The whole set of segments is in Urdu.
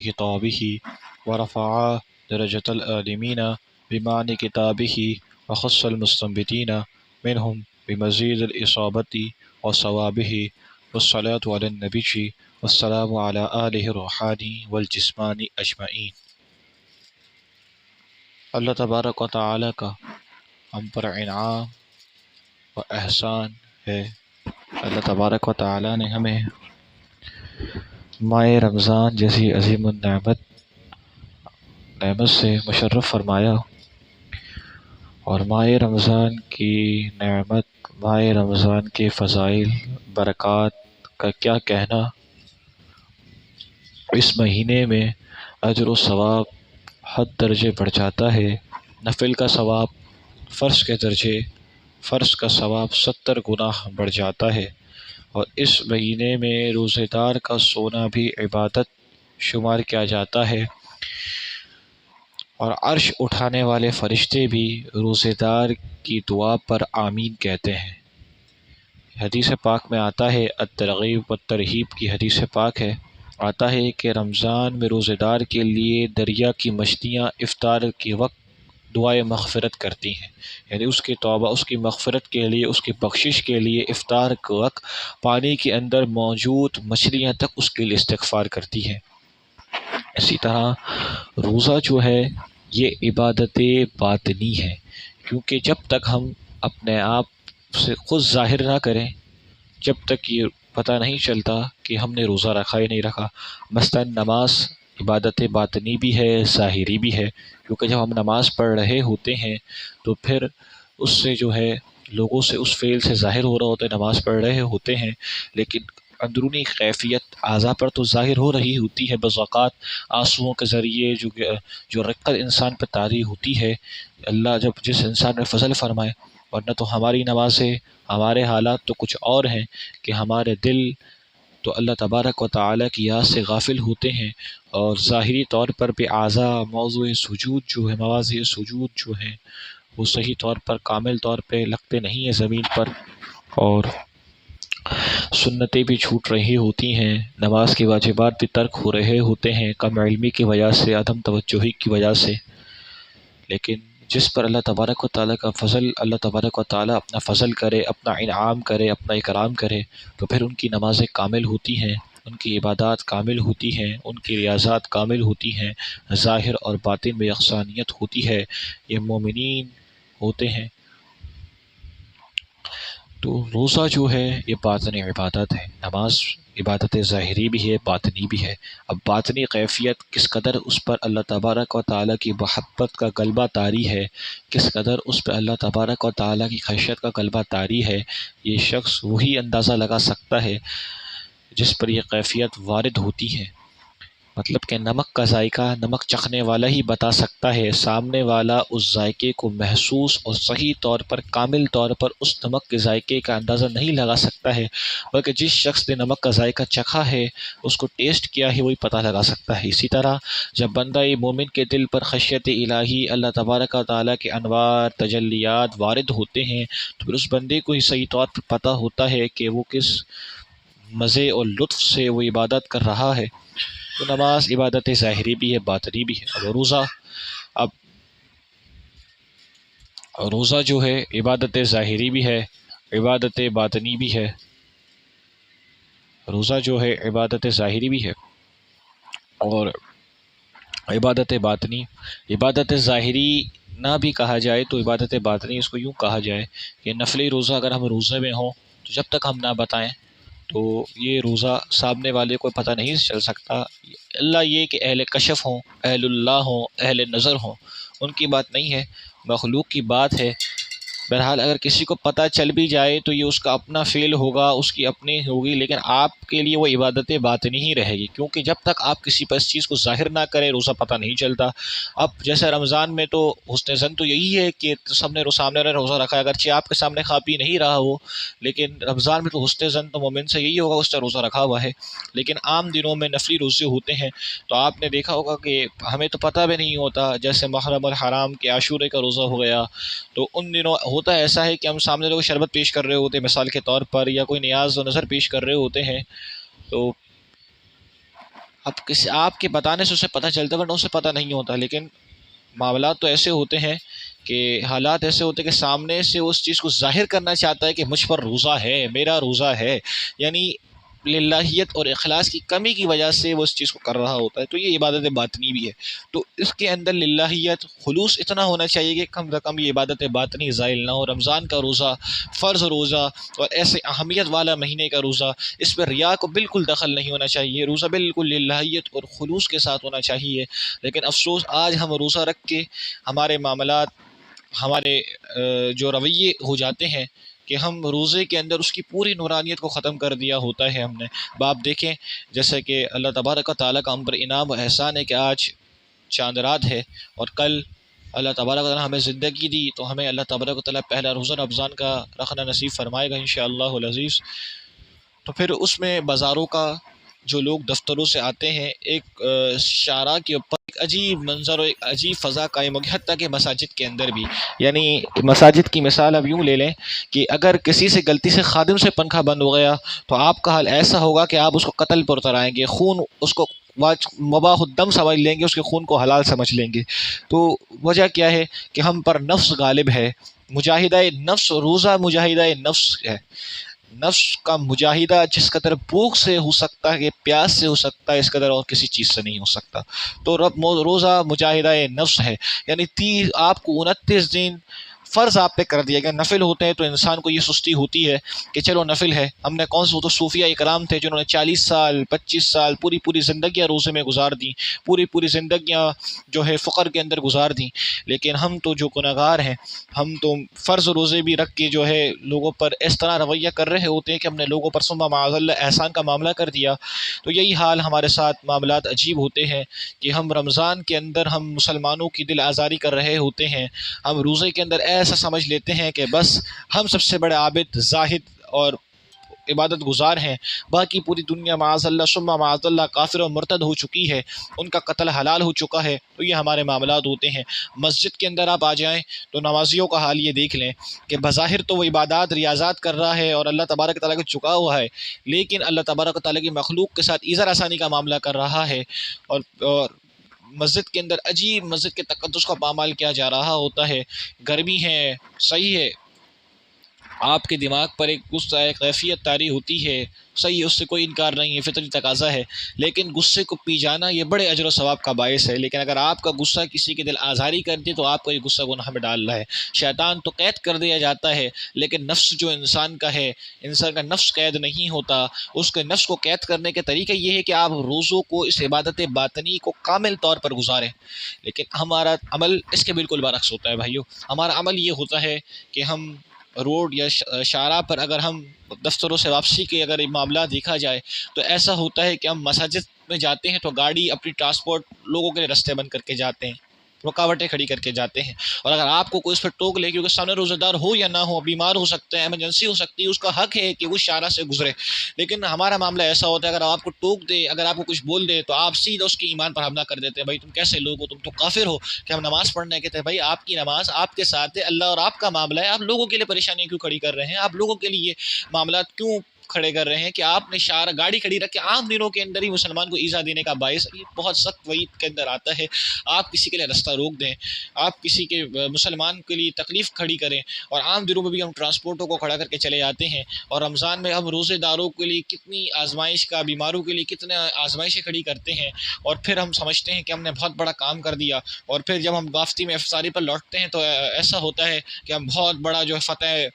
خطابه ورفع درجة العالمين بمعنى كتابه وخص المستنبتين منهم بمزيد الإصابة وصوابه والصلاة على النبي والسلام على آله الروحاني والجسماني أجمعين۔ اللہ تبارک و تعالیٰ کا ہم پر انعام و احسان ہے۔ اللہ تبارک و تعالیٰ نے ہمیں ماہ رمضان جیسی عظیم النعمت سے مشرف فرمایا، اور ماہ رمضان کی نعمت، ماہ رمضان کے فضائل برکات کا کیا کہنا۔ اس مہینے میں اجر و ثواب حد درجے بڑھ جاتا ہے، نفل کا ثواب فرض کے درجے، فرض کا ثواب 70 گنا بڑھ جاتا ہے، اور اس مہینے میں روزے دار کا سونا بھی عبادت شمار کیا جاتا ہے، اور عرش اٹھانے والے فرشتے بھی روزے دار کی دعا پر آمین کہتے ہیں۔ حدیث پاک میں آتا ہے، الترغیب والترہیب کی حدیث پاک ہے، آتا ہے کہ رمضان میں روزے دار کے لیے دریا کی مچھلیاں افطار کے وقت دعائے مغفرت کرتی ہیں، یعنی اس کی توبہ، اس کی مغفرت کے لیے، اس کی بخشش کے لیے افطار کے وقت پانی کے اندر موجود مچھلیاں تک اس کے لیے استغفار کرتی ہیں۔ اسی طرح روزہ جو ہے یہ عبادت باطنی ہے، کیونکہ جب تک ہم اپنے آپ سے خود ظاہر نہ کریں، جب تک یہ پتہ نہیں چلتا کہ ہم نے روزہ رکھا یا نہیں رکھا۔ مثلا نماز عبادت باطنی بھی ہے، ظاہری بھی ہے، کیونکہ جب ہم نماز پڑھ رہے ہوتے ہیں تو پھر اس سے جو ہے لوگوں سے اس فعل سے ظاہر ہو رہا ہوتا ہے، نماز پڑھ رہے ہوتے ہیں، لیکن اندرونی کیفیت اعضاء پر تو ظاہر ہو رہی ہوتی ہے، بعض اوقات آنسوؤں کے ذریعے جو رقت انسان پہ طاری ہوتی ہے، اللہ جب جس انسان میں فضل فرمائے، ورنہ تو ہماری نمازیں، ہمارے حالات تو کچھ اور ہیں کہ ہمارے دل تو اللہ تبارک و تعالیٰ کی یاد سے غافل ہوتے ہیں، اور ظاہری طور پر بھی اعضاء موضوع سجود جو ہے، مواضع سجود جو ہیں وہ صحیح طور پر کامل طور پہ لگتے نہیں ہیں زمین پر، اور سنتیں بھی چھوٹ رہی ہوتی ہیں، نماز کے واجبات بھی ترک ہو رہے ہوتے ہیں، کم علمی کی وجہ سے، عدم توجہی کی وجہ سے۔ لیکن جس پر اللہ تبارک و تعالیٰ کا فضل، اللہ تبارک و تعالیٰ اپنا فضل کرے، اپنا انعام کرے، اپنا اکرام کرے، تو پھر ان کی نمازیں کامل ہوتی ہیں، ان کی عبادات کامل ہوتی ہیں، ان کی ریاضات کامل ہوتی ہیں، ظاہر اور باطن میں یکسانیت ہوتی ہے، یہ مومنین ہوتے ہیں۔ تو روزہ جو ہے یہ باطنی عبادت ہے، نماز عبادت ظاہری بھی ہے، باطنی بھی ہے۔ اب باطنی کیفیت کس قدر اس پر اللہ تبارک و تعالیٰ کی محبت کا غلبہ طاری ہے، کس قدر اس پہ اللہ تبارک و تعالیٰ کی خشیت کا غلبہ طاری ہے، یہ شخص وہی اندازہ لگا سکتا ہے جس پر یہ کیفیت وارد ہوتی ہے۔ مطلب کہ نمک کا ذائقہ نمک چکھنے والا ہی بتا سکتا ہے، سامنے والا اس ذائقے کو محسوس اور صحیح طور پر، کامل طور پر اس نمک کے ذائقے کا اندازہ نہیں لگا سکتا ہے، بلکہ جس شخص نے نمک کا ذائقہ چکھا ہے، اس کو ٹیسٹ کیا ہے، وہی پتہ لگا سکتا ہے۔ اسی طرح جب بندہ مومن کے دل پر خشیت الہی، اللہ تبارک و تعالیٰ کے انوار تجلیات وارد ہوتے ہیں، تو پھر اس بندے کو ہی صحیح طور پر پتہ ہوتا ہے کہ وہ کس مزے اور لطف سے وہ عبادت کر رہا ہے۔ تو نماز عبادت ظاہری بھی ہے، باطنی بھی ہے۔ اب روزہ جو ہے عبادت ظاہری بھی ہے، عبادت باطنی بھی ہے۔ روزہ جو ہے عبادت ظاہری بھی ہے اور عبادت باطنی۔ عبادت ظاہری نہ بھی کہا جائے تو عبادت باطنی اس کو یوں کہا جائے کہ نفلی روزہ اگر ہم روزے میں ہوں تو جب تک ہم نہ بتائیں تو یہ روزہ سامنے والے کو پتہ نہیں چل سکتا، اللہ یہ کہ اہل کشف ہوں، اہل اللہ ہوں، اہل نظر ہوں، ان کی بات نہیں ہے، مخلوق کی بات ہے۔ بہرحال اگر کسی کو پتہ چل بھی جائے تو یہ اس کا اپنا فعل ہوگا، اس کی اپنی ہوگی، لیکن آپ کے لیے وہ عبادت باطنی ہی رہے گی، کیونکہ جب تک آپ کسی پر اس چیز کو ظاہر نہ کریں روزہ پتہ نہیں چلتا۔ اب جیسے رمضان میں تو حسن ظن تو یہی ہے کہ سب نے سامنے روزہ رکھا ہے، اگرچہ آپ کے سامنے کھا پی نہیں رہا ہو، لیکن رمضان میں تو حسن ظن تو مومن سے یہی ہوگا، اس نے روزہ رکھا ہوا ہے۔ لیکن عام دنوں میں نفلی روزے ہوتے ہیں تو آپ نے دیکھا ہوگا کہ ہمیں تو پتہ بھی نہیں ہوتا، جیسے محرم الحرام کے عاشورے کا روزہ ہو گیا، تو ان دنوں ہوتا ایسا ہے کہ ہم سامنے لوگ شربت پیش کر رہے ہوتے ہیں مثال کے طور پر، یا کوئی نیاز و نظر پیش کر رہے ہوتے ہیں، تو اب کسی آپ کے بتانے سے اسے پتہ چلتا ہے ورنہ اسے پتہ نہیں ہوتا، لیکن معاملات تو ایسے ہوتے ہیں کہ حالات ایسے ہوتے ہیں کہ سامنے سے اس چیز کو ظاہر کرنا چاہتا ہے کہ مجھ پر روزہ ہے، میرا روزہ ہے، یعنی للہیت اور اخلاص کی کمی کی وجہ سے وہ اس چیز کو کر رہا ہوتا ہے، تو یہ عبادت باطنی بھی ہے۔ تو اس کے اندر للہیت خلوص اتنا ہونا چاہیے کہ کم سے کم یہ عبادت باطنی زائل نہ ہو۔ رمضان کا روزہ، فرض روزہ اور ایسے اہمیت والا مہینے کا روزہ، اس پہ ریا کو بالکل دخل نہیں ہونا چاہیے، روزہ بالکل للہیت اور خلوص کے ساتھ ہونا چاہیے۔ لیکن افسوس آج ہم روزہ رکھ کے ہمارے معاملات، ہمارے جو رویے ہو جاتے ہیں کہ ہم روزے کے اندر اس کی پوری نورانیت کو ختم کر دیا ہوتا ہے ہم نے۔ اب آپ دیکھیں جیسے کہ اللہ تبارک و تعالیٰ کا ہم پر انعام و احسان ہے کہ آج چاند رات ہے، اور کل اللہ تبارک و تعالیٰ ہمیں زندگی دی تو ہمیں اللہ تبارک و تعالیٰ پہلا روزہ رمضان کا رکھنا نصیب فرمائے گا انشاءاللہ العزیز۔ تو پھر اس میں بازاروں کا جو لوگ دفتروں سے آتے ہیں، ایک شارع کے اوپر ایک عجیب منظر اور ایک عجیب فضا قائم ہوگی، حتیٰ کہ مساجد کے اندر بھی۔ یعنی مساجد کی مثال اب یوں لے لیں کہ اگر کسی سے غلطی سے خادم سے پنکھا بند ہو گیا تو آپ کا حال ایسا ہوگا کہ آپ اس کو قتل پر اتر آئیں گے، خون اس کو مباح الدم سمجھ لیں گے، اس کے خون کو حلال سمجھ لیں گے۔ تو وجہ کیا ہے کہ ہم پر نفس غالب ہے، مجاہدہ نفس، روزہ مجاہدہ نفس ہے۔ نفس کا مجاہدہ جس قدر بھوک سے ہو سکتا ہے، پیاس سے ہو سکتا ہے، اس قدر اور کسی چیز سے نہیں ہو سکتا۔ تو روزہ مجاہدہ نفس ہے، یعنی آپ کو 29 دن فرض آپ پہ کر دیا گیا۔ نفل ہوتے ہیں تو انسان کو یہ سستی ہوتی ہے کہ چلو نفل ہے، ہم نے کون سے، وہ تو صوفیہ اکرام تھے جنہوں نے 40 سال 25 سال پوری زندگیاں روزے میں گزار دیں، پوری زندگیاں جو ہے فقر کے اندر گزار دیں۔ لیکن ہم تو جو گنہگار ہیں، ہم تو فرض روزے بھی رکھ کے جو ہے لوگوں پر اس طرح رویہ کر رہے ہوتے ہیں کہ ہم نے لوگوں پر ثم معاذ اللہ احسان کا معاملہ کر دیا۔ تو یہی حال ہمارے ساتھ معاملات عجیب ہوتے ہیں کہ ہم رمضان کے اندر ہم مسلمانوں کی دل آزاری کر رہے ہوتے ہیں، ہم روزے کے اندر ایسا سمجھ لیتے ہیں کہ بس ہم سب سے بڑے عابد، زاہد اور عبادت گزار ہیں، باقی پوری دنیا معاذ اللہ ثم معاذ اللہ کافر و مرتد ہو چکی ہے، ان کا قتل حلال ہو چکا ہے۔ تو یہ ہمارے معاملات ہوتے ہیں۔ مسجد کے اندر آپ آ جائیں تو نمازیوں کا حال یہ دیکھ لیں کہ بظاہر تو وہ عبادات ریاضات کر رہا ہے اور اللہ تبارک تعالیٰ کو چکا ہوا ہے، لیکن اللہ تبارک تعالیٰ کی مخلوق کے ساتھ ایذر آسانی کا معاملہ کر رہا ہے، اور مسجد کے اندر عجیب مسجد کے تقدس کا پامال کیا جا رہا ہوتا ہے۔ گرمی ہے، صحیح ہے، آپ کے دماغ پر ایک غصہ، ایک کیفیت طاری ہوتی ہے، صحیح ہے، اس سے کوئی انکار نہیں ہے، فطری تقاضا ہے، لیکن غصے کو پی جانا یہ بڑے اجر و ثواب کا باعث ہے۔ لیکن اگر آپ کا غصہ کسی کے دل آزاری کر دے تو آپ کا یہ غصہ گناہ میں ڈال رہا ہے۔ شیطان تو قید کر دیا جاتا ہے، لیکن نفس جو انسان کا ہے، انسان کا نفس قید نہیں ہوتا۔ اس کے نفس کو قید کرنے کے طریقہ یہ ہے کہ آپ روزوں کو، اس عبادت باطنی کو کامل طور پر گزاریں۔ لیکن ہمارا عمل اس کے بالکل برعکس ہوتا ہے بھائیو۔ ہمارا عمل یہ ہوتا ہے کہ ہم روڈ یا شارع پر اگر ہم دفتروں سے واپسی کے اگر معاملہ دیکھا جائے تو ایسا ہوتا ہے کہ ہم مساجد میں جاتے ہیں تو گاڑی اپنی ٹرانسپورٹ لوگوں کے لیے رستے بند کر کے جاتے ہیں، رکاوٹیں کھڑی کر کے جاتے ہیں، اور اگر آپ کو کوئی اس پر ٹوک لے کیونکہ سامنے روزہ دار ہو یا نہ ہو، بیمار ہو سکتا ہے، ایمرجنسی ہو سکتی ہے، اس کا حق ہے کہ وہ شارع سے گزرے۔ لیکن ہمارا معاملہ ایسا ہوتا ہے اگر آپ کو ٹوک دے، اگر آپ کو کچھ بول دے تو آپ سیدھا اس کے ایمان پر حملہ کر دیتے ہیں، بھائی تم کیسے لوگ ہو، تم تو کافر ہو کہ ہم نماز پڑھنے کہتے ہیں۔ بھائی آپ کی نماز آپ کے ساتھ ہے، اللہ اور آپ کا معاملہ ہے، آپ لوگوں کے لیے پریشانیاں کیوں کھڑی کر رہے ہیں، آپ لوگوں کے لیے معاملات کیوں کھڑے کر رہے ہیں کہ آپ نے گاڑی کھڑی رکھ کے عام دنوں کے اندر ہی مسلمان کو ایذا دینے کا باعث، یہ بہت سخت وعید کے اندر آتا ہے۔ آپ کسی کے لیے رستہ روک دیں، آپ کسی کے مسلمان کے لیے تکلیف کھڑی کریں، اور عام دنوں میں بھی ہم ٹرانسپورٹوں کو کھڑا کر کے چلے جاتے ہیں، اور رمضان میں ہم روزے داروں کے لیے کتنی آزمائش کا، بیماروں کے لیے کتنے آزمائشیں کھڑی کرتے ہیں، اور پھر ہم سمجھتے ہیں کہ ہم نے بہت بڑا کام کر دیا، اور پھر جب ہم واپسی میں افطاری پر لوٹتے ہیں تو ایسا ہوتا ہے کہ ہم بہت بڑا جو ہے فتح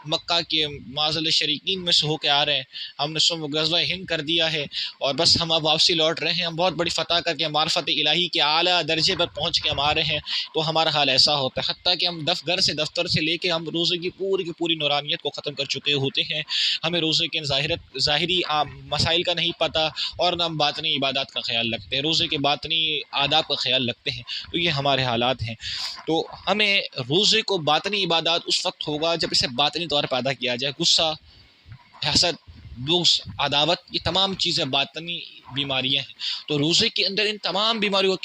مکہ کے معزل شریکین میں سے ہو کے آ رہے ہیں، ہم نے غزوہ ہند کر دیا ہے، اور بس ہم اب واپسی لوٹ رہے ہیں، ہم بہت بڑی فتح کر کے معرفت الہی کے اعلیٰ درجے پر پہنچ کے ہم آ رہے ہیں۔ تو ہمارا حال ایسا ہوتا ہے، حتیٰ کہ ہم گھر سے دفتر سے لے کے ہم روزے کی پوری نورانیت کو ختم کر چکے ہوتے ہیں، ہمیں روزے کے ظاہری مسائل کا نہیں پتہ، اور نہ ہم باطنی عبادات کا خیال رکھتے ہیں، روزے کے باطنی آداب کا خیال رکھتے ہیں۔ تو یہ ہمارے حالات ہیں۔ تو ہمیں روزے کو باطنی عبادات اس وقت ہوگا جب اسے باطنی طور پر ادا کیا جائے۔ غصہ، حسد، بغض، عداوت، یہ تمام چیزیں باطنی بیماریاں ہیں۔ تو روزے کے اندر ان تمام بیماریوں کو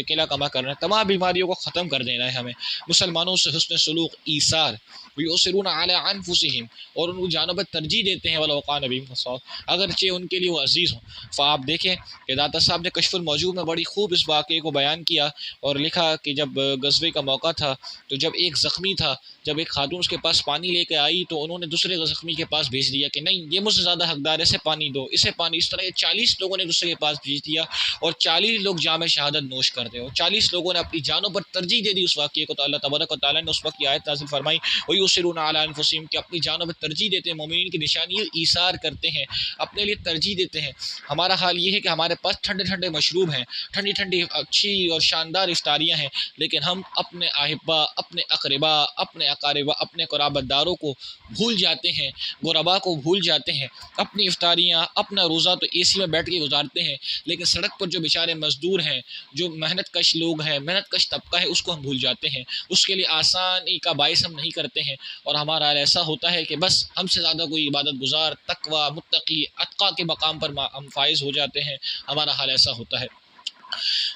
قلعہ کما کرنا ہے، تمام بیماریوں کو ختم کر دینا ہے ہمیں۔ مسلمانوں سے حسن سلوک، ایثار، وَيُؤْثِرُونَ عَلَىٰ أَنفُسِهِمْ، اور ان کو جانوں پر ترجیح دیتے ہیں، وَلَوْ كَانَ بِهِمْ خَصَاصَۃٌ، اگرچہ ان کے لیے وہ عزیز ہوں۔ فاپ دیکھیں کہ داتا صاحب نے کشف الموجود میں بڑی خوب اس واقعے کو بیان کیا اور لکھا کہ جب غزوے کا موقع تھا تو جب ایک زخمی تھا، جب ایک خاتون اس کے پاس پانی لے کے آئی تو انہوں نے دوسرے زخمی کے پاس بھیج دیا کہ نہیں یہ مجھ سے زیادہ حقدار ہے، اسے پانی دو، اسے پانی۔ اس طرح یہ 40 لوگوں نے دوسرے کے پاس بھیج دیا اور 40 لوگ جام شہادت نوش کر دے، اور 40 لوگوں نے اپنی جانوں پر ترجیح دے دی اس واقعے کو۔ تو اللہ تبارک و تعالیٰ نے اس وقت یہ آیت نازل فرمائی وَيُؤْثِرُونَ عَلَىٰ أَنفُسِهِمْ، کہ اپنی جانوں پر ترجیح دیتے ہیں۔ مومنین کی نشانی ایثار کرتے ہیں، اپنے لیے ترجیح دیتے ہیں۔ ہمارا حال یہ ہے کہ ہمارے پاس ٹھنڈے ٹھنڈے مشروب ہیں، ٹھنڈی ٹھنڈی اچھی اور شاندار افطاریاں ہیں، لیکن ہم اپنے احبا، اپنے اقربا، اپنے اقاربہ، اپنے قرابت داروں کو بھول جاتے ہیں، غربا کو بھول جاتے ہیں۔ اپنی افطاریاں، اپنا روزہ تو اے سی میں بیٹھ کے گزارتے ہیں، لیکن سڑک پر جو بیچارے مزدور ہیں، جو محنت کش لوگ ہیں، محنت کش طبقہ ہے، اس کو ہم بھول جاتے ہیں، اس کے لیے آسانی کا باعث ہم نہیں کرتے ہیں، اور ہمارا حال ایسا ہوتا ہے کہ بس ہم سے زیادہ کوئی عبادت گزار، تقوی، متقی، اتقیٰ کے مقام پر ہم فائز ہو جاتے ہیں، ہمارا حال ایسا ہوتا ہے۔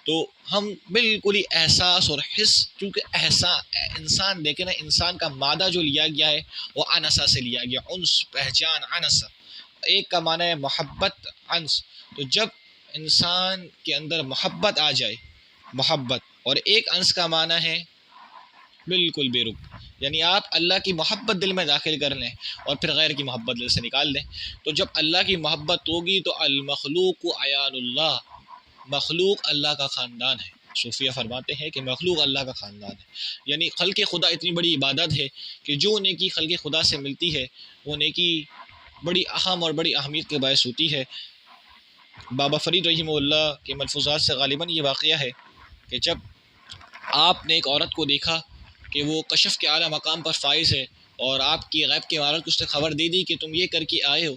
تو ہم بالکل ہی احساس اور حس، کیونکہ انسان دیکھیں نا، انسان کا مادہ جو لیا گیا ہے وہ انسا سے لیا گیا، انس، پہچان، انسا، ایک کا معنی ہے محبت، انس، تو جب انسان کے اندر محبت آ جائے، محبت، اور ایک انس کا معنی ہے بالکل بے رک، یعنی آپ اللہ کی محبت دل میں داخل کر لیں اور پھر غیر کی محبت دل سے نکال دیں، تو جب اللہ کی محبت ہوگی تو المخلوق عیال اللہ، مخلوق اللہ کا خاندان ہے۔ صوفیہ فرماتے ہیں کہ مخلوق اللہ کا خاندان ہے، یعنی خلق خدا اتنی بڑی عبادت ہے کہ جو نیکی خلق خدا سے ملتی ہے وہ نیکی بڑی اہم اور بڑی اہمیت کے باعث ہوتی ہے۔ بابا فرید رحمہ اللہ کے ملفوظات سے غالباً یہ واقعہ ہے کہ جب آپ نے ایک عورت کو دیکھا کہ وہ کشف کے اعلیٰ مقام پر فائز ہے اور آپ کی غیب کے عمارت کو اس نے خبر دے دی کہ تم یہ کر کے آئے ہو،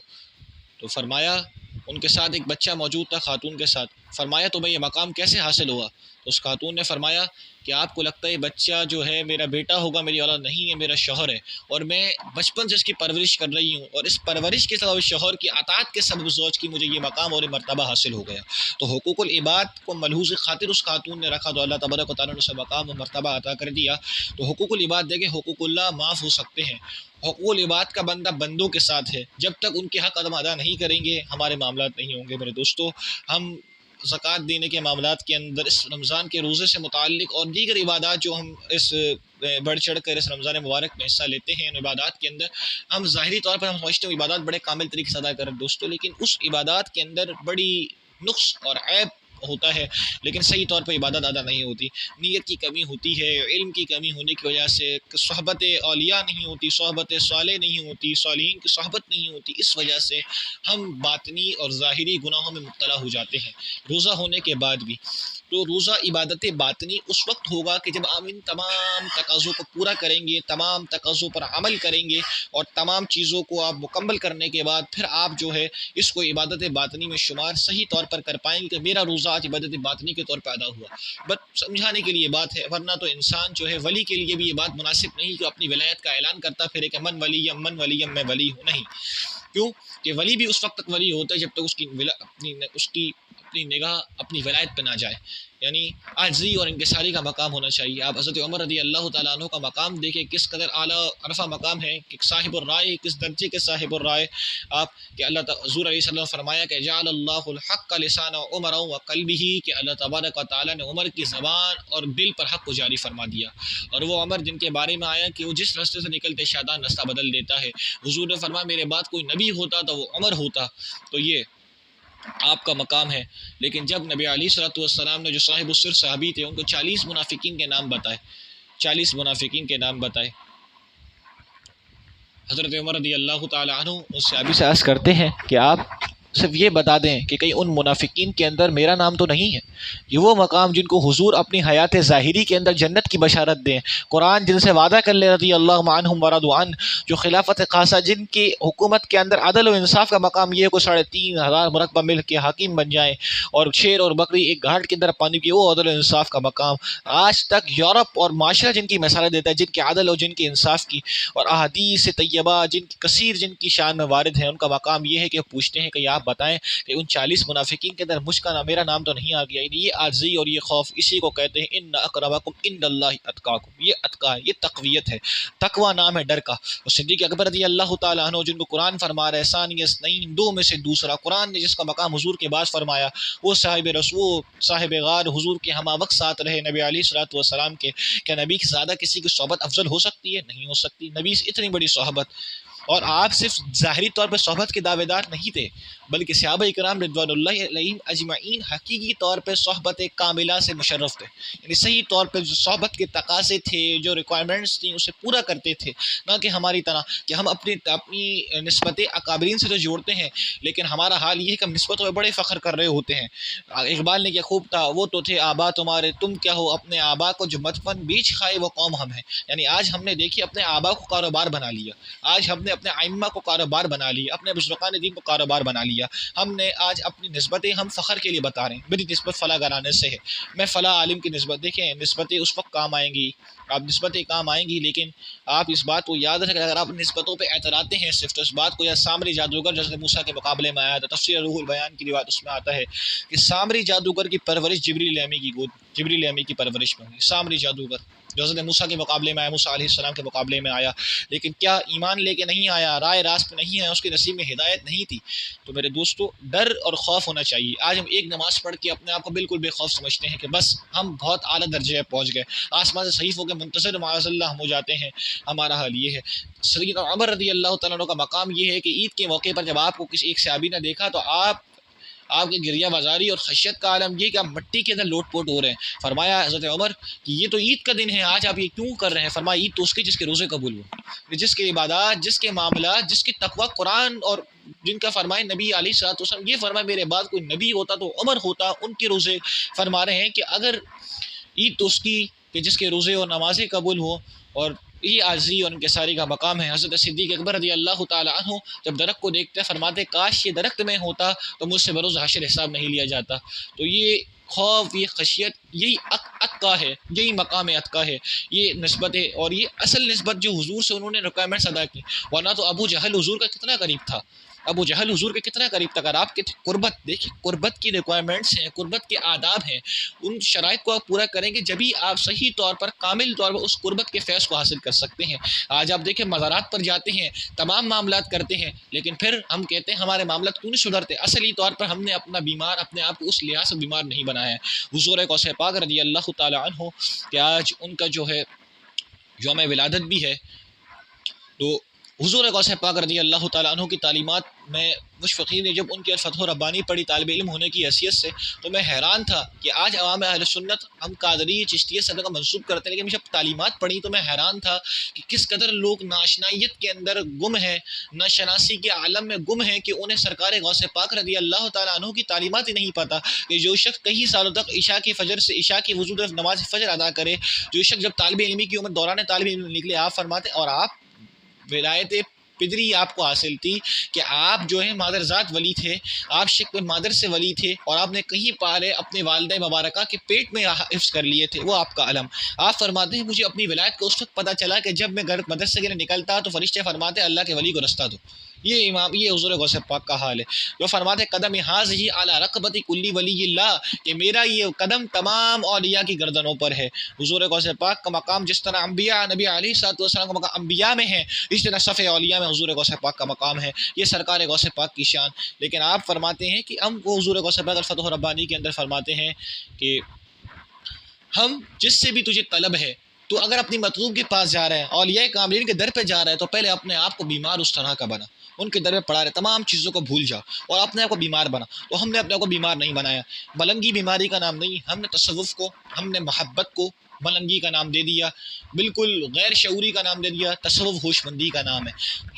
تو فرمایا، ان کے ساتھ ایک بچہ موجود تھا خاتون کے ساتھ، فرمایا تمہیں یہ مقام کیسے حاصل ہوا؟ تو اس خاتون نے فرمایا کہ آپ کو لگتا ہے بچہ جو ہے میرا بیٹا ہوگا، میری اولاد نہیں ہے، میرا شوہر ہے، اور میں بچپن سے اس کی پرورش کر رہی ہوں، اور اس پرورش کے سبب، شوہر کی اطاعت کے سبب زوج کی مجھے یہ مقام اور یہ مرتبہ حاصل ہو گیا۔ تو حقوق العباد کو ملحوظ خاطر اس خاتون نے رکھا، تو اللہ تبارک و تعالیٰ نے اسے مقام و مرتبہ عطا کر دیا۔ تو حقوق العباد دیکھیں، حقوق اللہ معاف ہو سکتے ہیں، حقوق العباد کا بندہ بندوں کے ساتھ ہے، جب تک ان کے حق ادا نہیں کریں گے ہمارے معاملات نہیں ہوں گے۔ میرے دوستو، ہم زکوٰۃ دینے کے معاملات کے اندر اس رمضان کے روزے سے متعلق اور دیگر عبادات جو ہم اس بڑھ چڑھ کر اس رمضان مبارک میں حصہ لیتے ہیں، ان عبادات کے اندر ہم ظاہری طور پر ہم سمجھتے ہیں عبادات بڑے کامل طریقے سے ادا کریں دوستو، لیکن اس عبادات کے اندر بڑی نقص اور عیب ہوتا ہے، لیکن صحیح طور پر عبادت ادا نہیں ہوتی، نیت کی کمی ہوتی ہے، علم کی کمی ہونے کی وجہ سے صحبت اولیاء نہیں ہوتی، صحبت صالح نہیں ہوتی، صالحین کی صحبت نہیں ہوتی، اس وجہ سے ہم باطنی اور ظاہری گناہوں میں مبتلا ہو جاتے ہیں روزہ ہونے کے بعد بھی۔ تو روزہ عبادت باطنی اس وقت ہوگا کہ جب آپ ان تمام تقاضوں کو پورا کریں گے، تمام تقاضوں پر عمل کریں گے، اور تمام چیزوں کو آپ مکمل کرنے کے بعد پھر آپ جو ہے اس کو عبادت باطنی میں شمار صحیح طور پر کر پائیں گے کہ میرا روزہ آج عبادت باطنی کے طور پر ادا ہوا۔ بس سمجھانے کے لیے بات ہے، ورنہ تو انسان جو ہے ولی کے لیے بھی یہ بات مناسب نہیں کہ اپنی ولایت کا اعلان کرتا پھرے کہ من ولیم میں ولی ہوں، نہیں، کیوں کہ ولی بھی اس وقت تک ولی ہوتا ہے جب تک اس کی اپنی نگاہ اپنی ولایت پہ نہ جائے، یعنی عاجزی اور انکساری کا مقام ہونا چاہیے۔ آپ حضرت عمر رضی اللہ تعالیٰ عنہ کا مقام دیکھیں، کس قدر اعلیٰ عرفہ مقام ہے کہ صاحب الرائے، کس درجے کے صاحب الرائے آپ کہ اللہ حضور علیہ وسلم فرمایا کہ جعل اللہ الحق لسان عمر و قلبہ، کہ اللہ تبارک و تعالیٰ نے عمر کی زبان اور دل پر حق کو جاری فرما دیا، اور وہ عمر جن کے بارے میں آیا کہ وہ جس راستے سے نکلتے شیطان راستہ بدل دیتا ہے، حضور نے فرمایا میرے بعد کوئی نبی ہوتا تو وہ عمر ہوتا، تو یہ آپ کا مقام ہے۔ لیکن جب نبی علیہ الصلوۃ والسلام نے جو صاحب السر صحابی تھے ان کو 40 منافقین کے نام بتائے، 40 منافقین کے نام بتائے، حضرت عمر رضی اللہ تعالیٰ عنہ اس صحابی سے عرض کرتے ہیں کہ آپ صرف یہ بتا دیں کہ کہیں ان منافقین کے اندر میرا نام تو نہیں ہے۔ یہ وہ مقام جن کو حضور اپنی حیات ظاہری کے اندر جنت کی بشارت دیں، قرآن جن سے وعدہ کر لے رضی اللہ عنہم ورضوا عنہ، جو خلافت خاصہ جن کی حکومت کے اندر عدل و انصاف کا مقام یہ ہے کہ 3,500 مرکبہ مل کے حاکم بن جائیں، اور شیر اور بکری ایک گھاٹ کے اندر پانی کی، وہ عدل و انصاف کا مقام آج تک یورپ اور معاشرہ جن کی مثالیں دیتا ہے، جن کے عدل اور جن کے انصاف کی، اور احادیث طیبہ جن کی کثیر جن کی شان میں وارد ہیں، ان کا مقام یہ ہے کہ پوچھتے ہیں کہ آپ آپ بتائیں کہ ان 40 منافقین کے اندر مجھ کا نام، میرا نام تو نہیں آ گیا؟ یہ عاجزی اور یہ خوف اسی کو کہتے ہیں ان اکرمکم عند اللہ اتقاکم، یہ اتقا ہے، یہ تقویت ہے، تقوی نام ہے ڈر کا۔ اور صدیق اکبر رضی اللہ تعالیٰ عنہ جن کو قرآن فرما رہا ہے ثانی اثنین، دو میں سے دوسرا، قرآن نے جس کا مقام حضور کے بعد فرمایا، وہ صاحب غار حضور کے ہمہ وقت ساتھ رہے نبی علیہ الصلوۃ والسلام کے۔ کیا نبی سے زیادہ کسی کی صحبت افضل ہو سکتی ہے؟ نہیں ہو سکتی۔ نبی سے اتنی بڑی صحبت، اور آپ صرف ظاہری طور پر صحبت کے دعوے دار نہیں تھے، بلکہ صحابہ کرام رضوان اللہ علیہم اجمعین حقیقی طور پہ صحبت کاملہ سے مشرف تھے، یعنی صحیح طور پہ جو صحبت کے تقاضے تھے، جو ریکوائرمنٹس تھیں، اسے پورا کرتے تھے، نہ کہ ہماری طرح کہ ہم اپنی نسبت اکابرین سے تو جوڑتے ہیں، لیکن ہمارا حال یہ ہے کہ ہم نسبتوں میں بڑے فخر کر رہے ہوتے ہیں۔ اقبال نے کیا خوب کہا، وہ تو تھے آبا تمہارے، تم کیا ہو اپنے آبا کو جو مدفن بیچ کھائے وہ قوم ہم ہیں۔ یعنی آج ہم نے دیکھی اپنے آبا کو کاروبار بنا لیا، آج ہم نے اپنے ائمہ کو کاروبار بنا لیا، اپنے بزرگان دین کو کاروبار بنا لیا۔ ہم نے آج اپنی نسبتیں ہم فخر کے لیے بتا رہے ہیں، میری نسبت فلاں گھرانے سے ہے، میں فلاں عالم کی نسبت۔ دیکھیں نسبتیں اس وقت کام آئیں گی، آپ نسبتیں کام آئیں گی، لیکن آپ اس بات کو یاد رکھیں، اگر آپ نسبتوں پہ اعتراضتے ہیں صرف، تو اس بات کو، یا سامری جادوگر جیسے موسیٰ کے مقابلے میں آیا تھا، تفسیر روح البیان کی روایت اس میں آتا ہے کہ سامری جادوگر کی پرورش جبریل امی کی گود، جبریل امی کی پرورش میں ہوئی۔ سامری جادوگر جو حضرت موسیٰ کے مقابلے میں آیا، موسیٰ علیہ السلام کے مقابلے میں آیا، لیکن کیا ایمان لے کے نہیں آیا، رائے راست پہ نہیں آیا، اس کے نصیب میں ہدایت نہیں تھی۔ تو میرے دوستو، ڈر اور خوف ہونا چاہیے۔ آج ہم ایک نماز پڑھ کے اپنے آپ کو بالکل بے خوف سمجھتے ہیں کہ بس ہم بہت اعلیٰ درجے پہ پہنچ گئے، آسمان سے صحیفوں کے منتظر معاذ اللہ ہم ہو جاتے ہیں۔ ہمارا حال یہ ہے۔ سیدنا عمر رضی اللہ تعالیٰ عنہ کا مقام یہ ہے کہ عید کے موقع پر جب آپ کو کسی ایک صحابی نے دیکھا تو آپ کی گریہ بازاری اور خشیت کا عالم یہ کہ آپ مٹی کے اندر لوٹ پوٹ ہو رہے ہیں۔ فرمایا حضرت عمر کہ یہ تو عید کا دن ہے، آج آپ یہ کیوں کر رہے ہیں؟ فرمایا عید تو اس کی جس کے روزے قبول ہو، جس کے عبادات، جس کے معاملات، جس کی تقوی قرآن اور جن کا فرمائے نبی علیہ الصلوۃ والسلام، یہ فرمایا میرے بعد کوئی نبی ہوتا تو عمر ہوتا، ان کے روزے۔ فرما رہے ہیں کہ اگر عید تو اس کی کہ جس کے روزے اور نمازیں قبول ہو، اور یہ عاجزی اور انکساری کا مقام ہے۔ حضرت صدیق اکبر رضی اللہ تعالیٰ عنہ جب درخت کو دیکھتے فرماتے کاش یہ درخت میں ہوتا تو مجھ سے بروز حشر حساب نہیں لیا جاتا۔ تو یہ خوف، یہ خشیت، یہی اتقا ہے، یہی مقام اتقا ہے، یہ نسبت ہے، اور یہ اصل نسبت جو حضور سے انہوں نے ریکوائرمنٹس ادا کی۔ ورنہ تو ابو جہل حضور کا کتنا قریب تھا، ابو جہل حضور کے کتنا قریب تھا۔ اگر آپ کے قربت دیکھیں، قربت کی ریکوائرمنٹس ہیں، قربت کے آداب ہیں، ان شرائط کو آپ پورا کریں گے جبھی آپ صحیح طور پر، کامل طور پر اس قربت کے فیض کو حاصل کر سکتے ہیں۔ آج آپ دیکھیں مزارات پر جاتے ہیں، تمام معاملات کرتے ہیں، لیکن پھر ہم کہتے ہیں ہمارے معاملات کیوں نہیں سدھرتے؟ اصلی طور پر ہم نے اپنے آپ کو اس لحاظ سے بیمار نہیں بنایا ہے۔ حضور غوث پاک رضی اللہ تعالیٰ عنہ کہ آج ان کا جو ہے یوم ولادت بھی ہے، تو حضور غوث پاک رضی اللہ تعالیٰ عنہ کی تعلیمات میں مشفقین نے جب ان کی الفتح ربانی پڑھی طالب علم ہونے کی حیثیت سے، تو میں حیران تھا کہ آج عوام اہل سنت ہم قادری چشتیہ سے کا منسوب کرتے ہیں، لیکن جب تعلیمات پڑھی تو میں حیران تھا کہ کس قدر لوگ ناشنائیت کے اندر گم ہیں، ناشناسی کے عالم میں گم ہیں، کہ انہیں سرکار غوث پاک رضی اللہ تعالیٰ عنہ کی تعلیمات ہی نہیں پتہ کہ جو شخص کئی سالوں تک عشاء کی فجر سے عشاء کی وضو نماز فجر ادا کرے، جو شخص جب طالب علمی کی عمر دوران طالب علم نکلے، آپ فرماتے اور آپ ولایت پدری آپ کو حاصل تھی کہ آپ جو ہے مادرزاد ولی تھے، آپ شک مادر سے ولی تھے، اور آپ نے کہیں پالے اپنے والدہ مبارکہ کے پیٹ میں حفظ کر لیے تھے، وہ آپ کا علم۔ آپ فرماتے ہیں مجھے اپنی ولایت کو اس وقت پتہ چلا کہ جب میں مدرسے کے لیے نکلتا تو فرشتے فرماتے اللہ کے ولی کو رستہ دو۔ یہ حضور غوث پاک کا حال ہے، جو فرماتے قدم حاذہ علی رقبۃ کل ولی اللہ، کہ میرا یہ قدم تمام اولیاء کی گردنوں پر ہے۔ حضور غوث پاک کا مقام جس طرح انبیاء نبی علیہ الصلوۃ والسلام کا مقام انبیاء میں ہے، اس طرح صف اولیاء میں حضور غوث پاک کا مقام ہے، یہ سرکار غوث پاک کی شان۔ لیکن آپ فرماتے ہیں کہ ہم وہ حضور غوث پاک الفتح ربانی کے اندر فرماتے ہیں کہ ہم جس سے بھی تجھے طلب ہے، تو اگر اپنی مطلوب کے پاس جا رہا ہے، اولیاء کاملین کے در پہ جا رہا ہے، تو پہلے اپنے آپ کو بیمار اس طرح کا بنا، ان کے در پہ پڑا رہے، تمام چیزوں کو بھول جا اور اپنے آپ کو بیمار بنا۔ تو ہم نے اپنے آپ کو بیمار نہیں بنایا، ملنگی بیماری کا نام نہیں، ہم نے تصوف کو، ہم نے محبت کو ملنگی کا نام دے دیا، بالکل غیر شعوری کا نام دے دیا۔ تصوف ہوش مندی کا نام ہے۔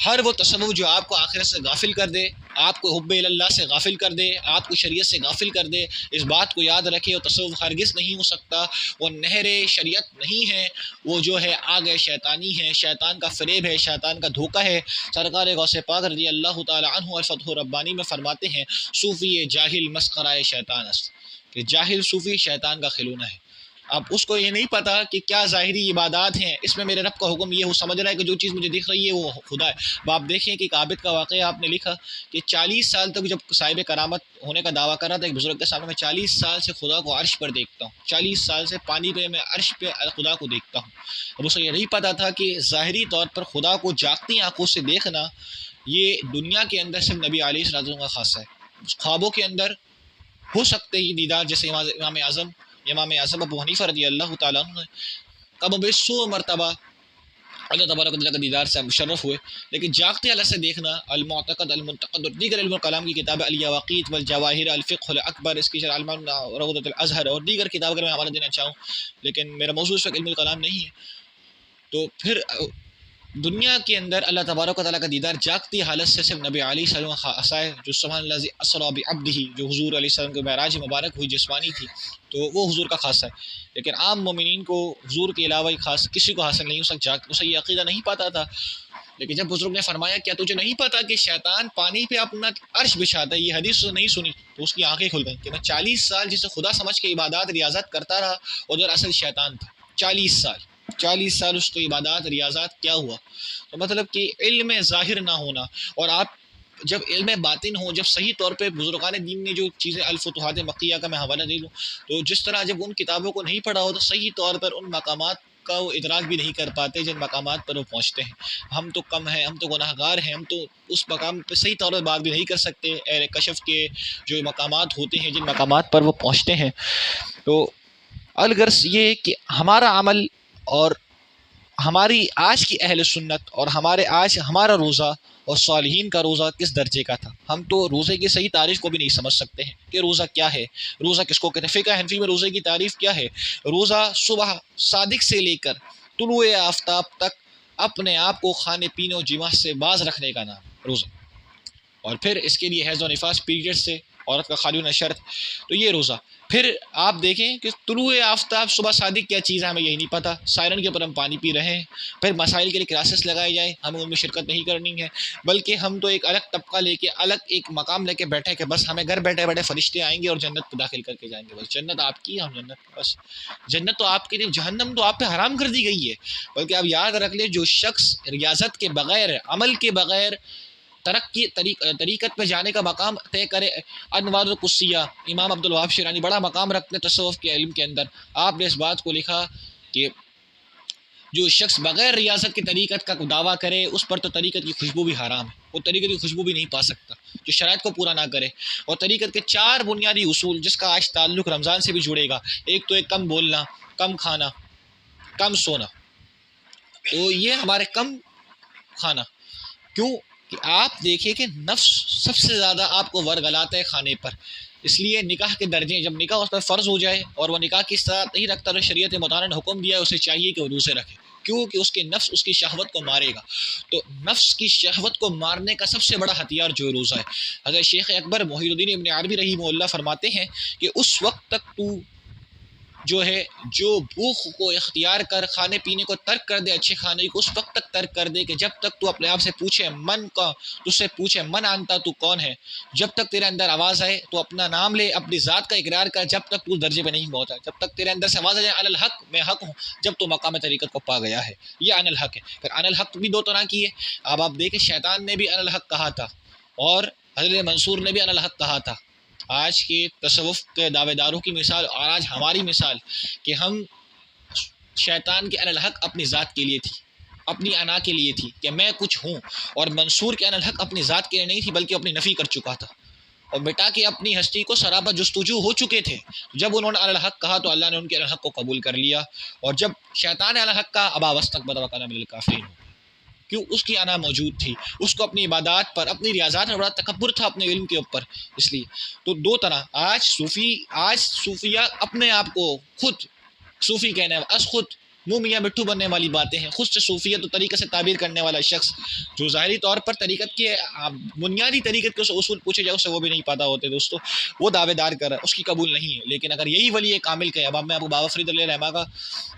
ہر وہ تصوف جو آپ کو آخرت سے غافل کر دے، آپ کو حب اللہ سے غافل کر دے، آپ کو شریعت سے غافل کر دے، اس بات کو یاد رکھے، وہ تصوف ہرگز نہیں ہو سکتا، وہ نہر شریعت نہیں ہے، وہ جو ہے آگ شیطانی ہے، شیطان کا فریب ہے، شیطان کا دھوکہ ہے۔ سرکار غوث پاک رضی اللہ تعالی عنہ الفتح ربانی میں فرماتے ہیں صوفی جاہل مسخرہ شیطان است، کہ جاہل صوفی شیطان کا کھلونا ہے۔ اب اس کو یہ نہیں پتا کہ کیا ظاہری عبادات ہیں، اس میں میرے رب کا حکم یہ وہ سمجھ رہا ہے کہ جو چیز مجھے دکھ رہی ہے وہ خدا ہے۔ اب آپ دیکھیں کہ ایک عابد کا واقعہ آپ نے لکھا کہ 40 سال تک جب صاحب کرامت ہونے کا دعویٰ کر رہا تھا ایک بزرگ کے سامنے، میں 40 سال سے خدا کو عرش پر دیکھتا ہوں، 40 سال سے پانی پہ میں عرش پہ خدا کو دیکھتا ہوں۔ اب اسے یہ نہیں پتا تھا کہ ظاہری طور پر خدا کو جاگتی آنکھوں سے دیکھنا یہ دنیا کے اندر صرف نبی علیہ السلام کا خاصہ ہے۔ خوابوں کے اندر ہو سکتے ہی دیدار، جیسے امام اعظم ابو حنیفہ رضی اللہ تعالیٰ عنہ نے کم و بیش 100 مرتبہ اللہ تبارک و تعالیٰ کا دیدار سے مشرف ہوئے، لیکن جاگتے حالت سے دیکھنا المعتقد المنتقد اور دیگر علم الکلام کی کتاب الیواقیت والجواہر الفقہ الاکبر، اس کی شرح علم روضۃ الازہر اور دیگر کتاب اگر میں حوالہ دینا چاہوں، لیکن میرا موضوع اس وقت علم الکلام نہیں ہے، تو پھر دنیا کے اندر اللہ تبارک و تعالیٰ کا دیدار جاگتی حالت سے صرف نبی علیہ السلام کا خاصہ ہے، جو سبحان الذی اسریٰ بعبدہ، جو حضور علیہ السلام کے معراج مبارک ہوئی جسمانی تھی تو وہ حضور کا خاصہ ہے، لیکن عام مومنین کو حضور کے علاوہ خاص کسی کو حاصل نہیں ہو سکتا، اسے یہ عقیدہ نہیں پاتا تھا۔ لیکن جب بزرگ نے فرمایا کیا تجھے نہیں پتا کہ شیطان پانی پہ اپنا عرش بچھاتا ہے، یہ حدیث نہیں سنی تو اس کی آنکھیں کھل گئیں کہ میں 40 سال جسے خدا سمجھ کے عبادات ریاضت کرتا رہا اور دراصل شیطان تھا۔ 40 سال اس کو عبادات ریاضات کیا ہوا؟ تو مطلب کہ علم ظاہر نہ ہونا، اور آپ جب علم باطن ہو، جب صحیح طور پہ بزرگان دین نے جو چیزیں الفتوحات مکیہ کا میں حوالہ دے لوں، تو جس طرح جب ان کتابوں کو نہیں پڑھا ہو تو صحیح طور پر ان مقامات کا وہ ادراک بھی نہیں کر پاتے جن مقامات پر وہ پہنچتے ہیں۔ ہم تو کم ہیں، ہم تو گناہ گار ہیں، ہم تو اس مقام پہ صحیح طور پر بات بھی نہیں کر سکتے۔ اہل کشف کے جو مقامات ہوتے ہیں، جن مقامات پر وہ پہنچتے ہیں، تو الغرض یہ کہ ہمارا عمل اور ہماری آج کی اہل سنت اور ہمارا روزہ اور صالحین کا روزہ کس درجے کا تھا؟ ہم تو روزے کی صحیح تعریف کو بھی نہیں سمجھ سکتے ہیں کہ روزہ کیا ہے، روزہ کس کو کہتے ہیں۔ فقہ حنفی میں روزے کی تعریف کیا ہے؟ روزہ صبح صادق سے لے کر طلوع آفتاب تک اپنے آپ کو کھانے پینے اور جماع سے باز رکھنے کا نام روزہ، اور پھر اس کے لیے حیض و نفاس پیریڈ سے عورت کا خالی ہونا شرط، تو یہ روزہ۔ پھر آپ دیکھیں کہ طلوع آفتاب صبح صادق کیا چیز ہے ہمیں یہی نہیں پتہ، سائرن کے اوپر ہم پانی پی رہے ہیں، پھر مسائل کے لیے کلاسز لگائے جائیں، ہمیں ان میں شرکت نہیں کرنی ہے، بلکہ ہم تو ایک الگ طبقہ لے کے الگ ایک مقام لے کے بیٹھے کہ بس ہمیں گھر بیٹھے بیٹھے فرشتے آئیں گے اور جنت کو داخل کر کے جائیں گے، بس جنت آپ کی، ہم جنت بس جنت تو آپ کے لیے، جہنم تو آپ پہ حرام کر دی گئی ہے۔ بلکہ آپ یاد رکھ لیں، جو شخص ریاضت کے بغیر، عمل کے بغیر طریقت پہ جانے کا مقام طے کرے، انوار القدسیہ امام عبدالوہاب شیرانی بڑا مقام رکھتے تصوف کے علم کے اندر، آپ نے اس بات کو لکھا کہ جو شخص بغیر ریاضت کی طریقت کا دعویٰ کرے اس پر تو طریقت کی خوشبو بھی حرام ہے، وہ طریقت کی خوشبو بھی نہیں پا سکتا جو شرائط کو پورا نہ کرے۔ اور طریقت کے 4 بنیادی اصول جس کا آج تعلق رمضان سے بھی جڑے گا، ایک تو ایک کم بولنا، کم کھانا، کم سونا، تو یہ ہمارے کم کھانا، کیوں کہ آپ دیکھیں کہ نفس سب سے زیادہ آپ کو ورگلاتا ہے کھانے پر، اس لیے نکاح کے درجے، جب نکاح اس پر فرض ہو جائے اور وہ نکاح کی استطاعت نہیں رکھتا تو شریعت مطالعہ نے حکم دیا ہے اسے چاہیے کہ وہ روزے رکھے، کیوں کہ اس کے نفس اس کی شہوت کو مارے گا، تو نفس کی شہوت کو مارنے کا سب سے بڑا ہتھیار جو روزہ ہے۔ حضرت شیخ اکبر محی الدین ابن عربی رحمہ اللہ فرماتے ہیں کہ اس وقت تک تو جو ہے جو بھوک کو اختیار کر کھانے پینے کو ترک کر دے، اچھے کھانے کو اس وقت تک ترک کر دے کہ جب تک تو اپنے آپ سے پوچھے تجھ سے پوچھے من آنتا تو کون ہے، جب تک تیرے اندر آواز آئے تو اپنا نام لے، اپنی ذات کا اقرار کر، جب تک تو درجے پہ نہیں پہنچا، جب تک تیرے اندر سے آواز آئے ان الحق میں حق ہوں، جب تو مقام طریقت کو پا گیا ہے، یہ ان الحق ہے۔ پھر ان الحق بھی 2 طرح کی ہے، اب آپ دیکھیں شیطان نے بھی ان الحق کہا تھا اور حضرت منصور نے بھی ان الحق کہا تھا۔ آج کے تصوف کے دعوے داروں کی مثال اور آج ہماری مثال کہ ہم شیطان کے ان الحق اپنی ذات کے لیے تھی، اپنی انا کے لیے تھی کہ میں کچھ ہوں، اور منصور کے ان الحق اپنی ذات کے لیے نہیں تھی بلکہ اپنی نفی کر چکا تھا اور مٹا کے اپنی ہستی کو سرابہ جستجو ہو چکے تھے۔ جب انہوں نے ان الحق کہا تو اللہ نے ان کے ان الحق کو قبول کر لیا، اور جب شیطان نے ان الحق کہا ابا واستکبر وکان من الکافرین، کیوں؟ اس کی انا موجود تھی، اس کو اپنی عبادات پر، اپنی ریاضات میں بڑا تکبر تھا اپنے علم کے اوپر، اس لیے تو 2 طرح۔ آج صوفیہ اپنے آپ کو خود صوفی کہنے خود منہ میاں مٹھو بننے والی باتیں ہیں. خود سے صوفیت و طریقت سے تعبیر کرنے والا شخص جو ظاہری طور پر طریقت کے بنیادی طریقت کے اصول پوچھے جائے اسے وہ بھی نہیں پتہ ہوتے دوستو، وہ دعوے دار کر رہا ہے، اس کی قبول نہیں ہے. لیکن اگر یہی ولی کامل کہ اب میں ابو بابا فرید علیہ رحمہ کا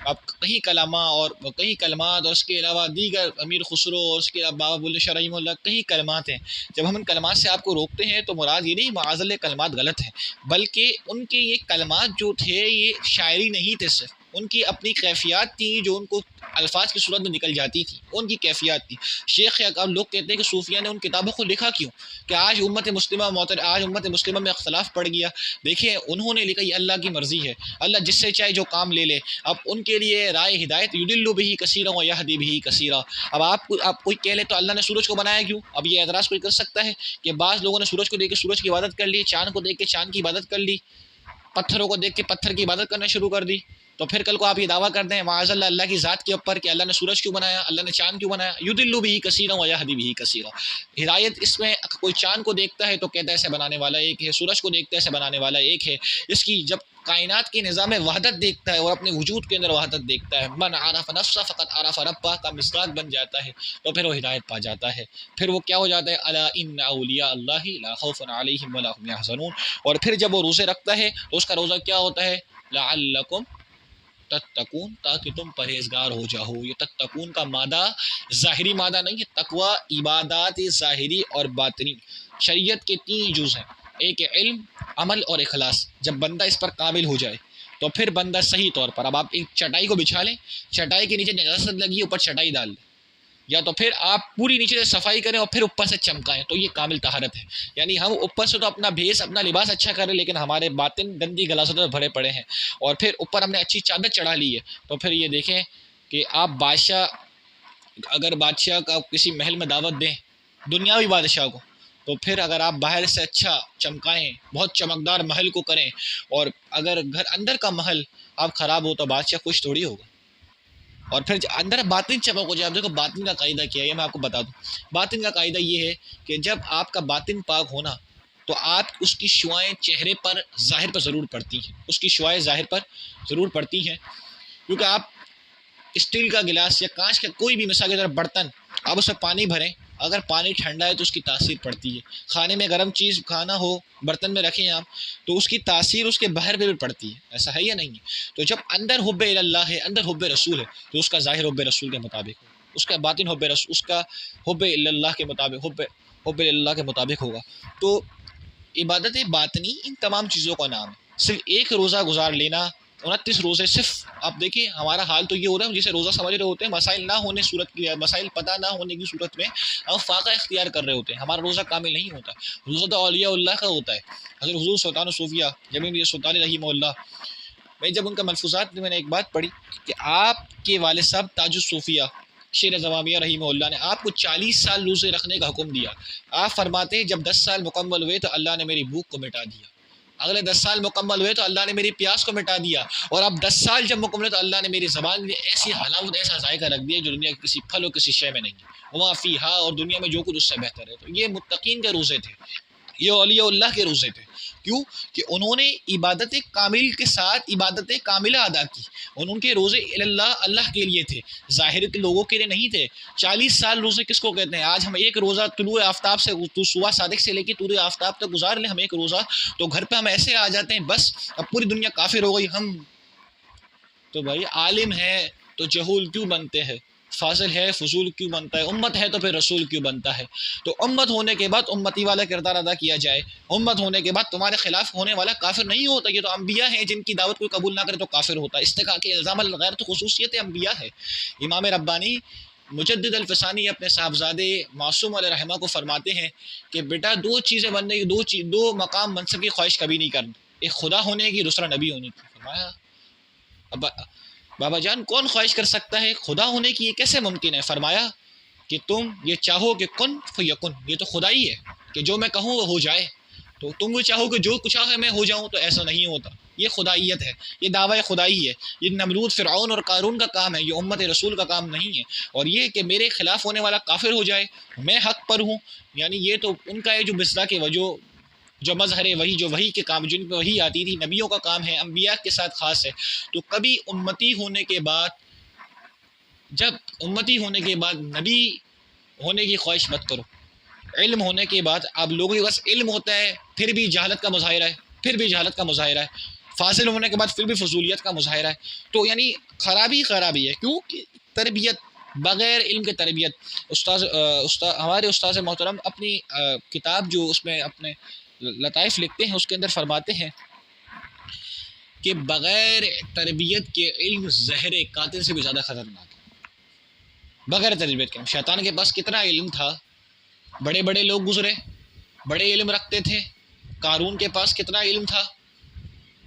اب کئی کلمات اور اس کے علاوہ دیگر امیر خسرو اور اس کے علاوہ بابا بلند شاہ رحمہ اللہ کئی کلمات ہیں. جب ہم ان کلمات سے آپ کو روکتے ہیں تو مراد یہ نہیں معاذ اللہ کلمات غلط ہیں، بلکہ ان کے یہ کلمات جو تھے یہ شاعری نہیں تھے، صرف ان کی اپنی کیفیات تھیں جو ان کو الفاظ کی صورت میں نکل جاتی تھی، ان کی کیفیات تھی. شیخ اب لوگ کہتے ہیں کہ صوفیہ نے ان کتابوں کو لکھا کیوں کہ آج امت مسلمہ میں اختلاف پڑ گیا. دیکھیں انہوں نے لکھا یہ اللہ کی مرضی ہے، اللہ جس سے چاہے جو کام لے لے. اب ان کے لیے رائے ہدایت یدل بہ کثیرا و یہدی بہ کثیرا. اب آپ کوئی کہہ لے تو اللہ نے سورج کو بنایا کیوں؟ اب یہ اعتراض کوئی کر سکتا ہے کہ بعض لوگوں نے سورج کو دیکھ کے سورج کی عبادت کر لی، چاند کو دیکھ کے چاند کی عبادت کر لی، پتھروں کو دیکھ کے پتھر کی عبادت کرنا شروع کر دی. تو پھر کل کو آپ یہ دعویٰ کرتے ہیں معاذ اللہ اللہ کی ذات کے اوپر کہ اللہ نے سورج کیوں بنایا، اللہ نے چاند کیوں بنایا. یضل بہ کثیرا و یہدی بہ کثیرا. ہدایت اس میں کوئی چاند کو دیکھتا ہے تو کہتا ہے اسے بنانے والا ایک ہے، سورج کو دیکھتا ہے اسے بنانے والا ایک ہے. اس کی جب کائنات کے نظام وحدت دیکھتا ہے اور اپنے وجود کے اندر وحدت دیکھتا ہے، من عرف نفسہ فقط عرف ربہ کا مصداق بن جاتا ہے تو پھر وہ ہدایت پا جاتا ہے. پھر وہ کیا ہو جاتا ہے، الا ان اولیاء اللہ لا خوف علیہم ولا هم يحزنون. اور پھر جب وہ روزے رکھتا ہے تو اس کا روزہ کیا ہوتا ہے، لعلکم تتقون، تاکہ تم پرہیزگار ہو جاؤ. یہ تتقون کا مادہ ظاہری مادہ نہیں ہے. تقوی عبادات ظاہری اور باطنی شریعت کے 3 جز ہیں، ایک علم، عمل اور اخلاص. جب بندہ اس پر قابل ہو جائے تو پھر بندہ صحیح طور پر، اب آپ ایک چٹائی کو بچھا لیں، چٹائی کے نیچے نجاست لگی اوپر چٹائی ڈال دیں، یا تو پھر آپ پوری نیچے سے صفائی کریں اور پھر اوپر سے چمکائیں، تو یہ کامل طہارت ہے. یعنی ہم اوپر سے تو اپنا بھیس اپنا لباس اچھا کریں لیکن ہمارے باطن گندی غلاظتوں میں بھرے پڑے ہیں. اور پھر اوپر ہم نے اچھی چادر چڑھا لی ہے تو پھر یہ دیکھیں کہ آپ اگر بادشاہ کا کسی محل میں دعوت دیں، دنیاوی بادشاہ کو، تو پھر اگر آپ باہر سے اچھا چمکائیں، بہت چمکدار محل کو کریں، اور اگر گھر اندر کا محل آپ خراب ہو تو بادشاہ خوش تھوڑی ہوگا. اور پھر اندر باطن چمک ہو جائے. اب دیکھو باطن کا قاعدہ کیا ہے، یہ میں آپ کو بتا دوں. باطن کا قاعدہ یہ ہے کہ جب آپ کا باطن پاک ہونا تو آپ اس کی شعائیں چہرے پر ظاہر پر ضرور پڑتی ہیں، اس کی شعائیں ظاہر پر ضرور پڑتی ہیں. کیونکہ آپ اسٹیل کا گلاس یا کانچ کا کوئی بھی مثال کے طرح برتن، آپ اس میں پانی بھریں، اگر پانی ٹھنڈا ہے تو اس کی تاثیر پڑتی ہے. کھانے میں گرم چیز کھانا ہو برتن میں رکھیں آپ تو اس کی تاثیر اس کے باہر پہ بھی پڑتی ہے. ایسا ہے یا نہیں ہے؟ تو جب اندر حب اللہ ہے، اندر حب رسول ہے، تو اس کا ظاہر حب رسول کے مطابق ہوگا، اس کا باطن حب رسول، اس کا حب اللہ کے مطابق، حب اللہ کے مطابق ہوگا. تو عبادت باطنی ان تمام چیزوں کا نام ہے. صرف ایک روزہ گزار لینا، 29 روزے، صرف آپ دیکھیں ہمارا حال تو یہ ہو رہا ہے جسے روزہ سمجھ رہے ہوتے ہیں، مسائل نہ ہونے صورت کی، مسائل پتہ نہ ہونے کی صورت میں ہم فاقہ اختیار کر رہے ہوتے ہیں، ہمارا روزہ کامل نہیں ہوتا. روزہ تو اولیاء اللہ کا ہوتا ہے. حضرت حضور سلطان صوفیہ جمیل سلطانی رحمہ اللہ، میں جب ان کا ملفوظات میں نے ایک بات پڑھی کہ آپ کے والد صاحب تاج الصوفیہ شیر زوامیہ رحمہ اللہ نے آپ کو 40 سال روزے رکھنے کا حکم دیا. آپ فرماتے ہیں جب 10 سال مکمل ہوئے تو اللہ نے میری بھوک کو مٹا دیا، اگلے 10 سال مکمل ہوئے تو اللہ نے میری پیاس کو مٹا دیا، اور اب 10 سال جب مکمل ہوئے تو اللہ نے میری زبان میں ایسی حلاوت، ایسا ذائقہ رکھ دیا جو دنیا کے کسی پھل اور کسی شے میں نہیں ہے، وہاں فیہا، اور دنیا میں جو کچھ اس سے بہتر ہے. تو یہ متقین کے روزے تھے، یہ اولیاء اللہ کے روزے تھے. کیوں کہ انہوں نے عبادت کامل کے ساتھ عبادت کاملہ ادا کی. ان کے روزے اللہ کے لیے تھے، ظاہر کے لوگوں کے لیے نہیں تھے. 40 سال روزے کس کو کہتے ہیں؟ آج ہم ایک روزہ طلوع آفتاب سے، صبح صادق سے لے کے طلوع آفتاب تک گزار لیں ہم ایک روزہ، تو گھر پہ ہم ایسے آ جاتے ہیں بس اب پوری دنیا کافر ہو گئی. ہم تو بھائی عالم ہے تو جہول کیوں بنتے ہیں، فاضل ہے فضول کیوں بنتا ہے، امت ہے تو پھر رسول کیوں بنتا ہے؟ تو امت ہونے کے بعد امتی والا کردار ادا کیا جائے. امت ہونے کے بعد تمہارے خلاف ہونے والا کافر نہیں ہوتا. یہ تو انبیاء ہیں جن کی دعوت کوئی قبول نہ کرے تو کافر ہوتا ہے. استقاء کے الزام الغیر تو خصوصیت انبیاء ہے. امام ربانی مجدد الفسانی اپنے صاحبزادے معصوم علیہ رحمہ کو فرماتے ہیں کہ بیٹا 2 چیزیں بننے کی، 2 مقام منصب کی خواہش کبھی نہیں کرنا، ایک خدا ہونے کی، دوسرا نبی ہونے کی. فرمایا بابا جان کون خواہش کر سکتا ہے خدا ہونے کی، یہ کیسے ممکن ہے؟ فرمایا کہ تم یہ چاہو کہ کن فیکن، یہ تو خدا ہی ہے کہ جو میں کہوں وہ ہو جائے. تو تم وہ چاہو کہ جو کچھ ہے میں ہو جاؤں، تو ایسا نہیں ہوتا. یہ خدائیت ہے، یہ دعوی خدائی ہے. یہ نمرود، فرعون اور قارون کا کام ہے، یہ امت رسول کا کام نہیں ہے. اور یہ کہ میرے خلاف ہونے والا کافر ہو جائے، میں حق پر ہوں، یعنی یہ تو ان کا ہے جو مصداق کے وجہ، جو مظہر وہی، جو وہی کے کام، جن پہ وہی آتی تھی، نبیوں کا کام ہے، انبیاء کے ساتھ خاص ہے. تو کبھی امتی ہونے کے بعد جب امتی ہونے کے بعد نبی ہونے کی خواہش مت کرو. علم ہونے کے بعد اب لوگوں کے پاس علم ہوتا ہے پھر بھی جہالت کا مظاہرہ ہے, فاضل ہونے کے بعد پھر بھی فضولیت کا مظاہرہ ہے. تو یعنی خرابی ہے. کیوں کہ تربیت بغیر علم کے تربیت. ہمارے استاذ محترم اپنی کتاب جو اس میں اپنے لطائف لکھتے ہیں اس کے اندر فرماتے ہیں کہ بغیر تربیت کے علم زہر قاتل سے بھی زیادہ خطرناک ہے. بغیر تربیت کے شیطان کے پاس کتنا علم تھا, بڑے بڑے لوگ گزرے, بڑے علم رکھتے تھے. قارون کے پاس کتنا علم تھا,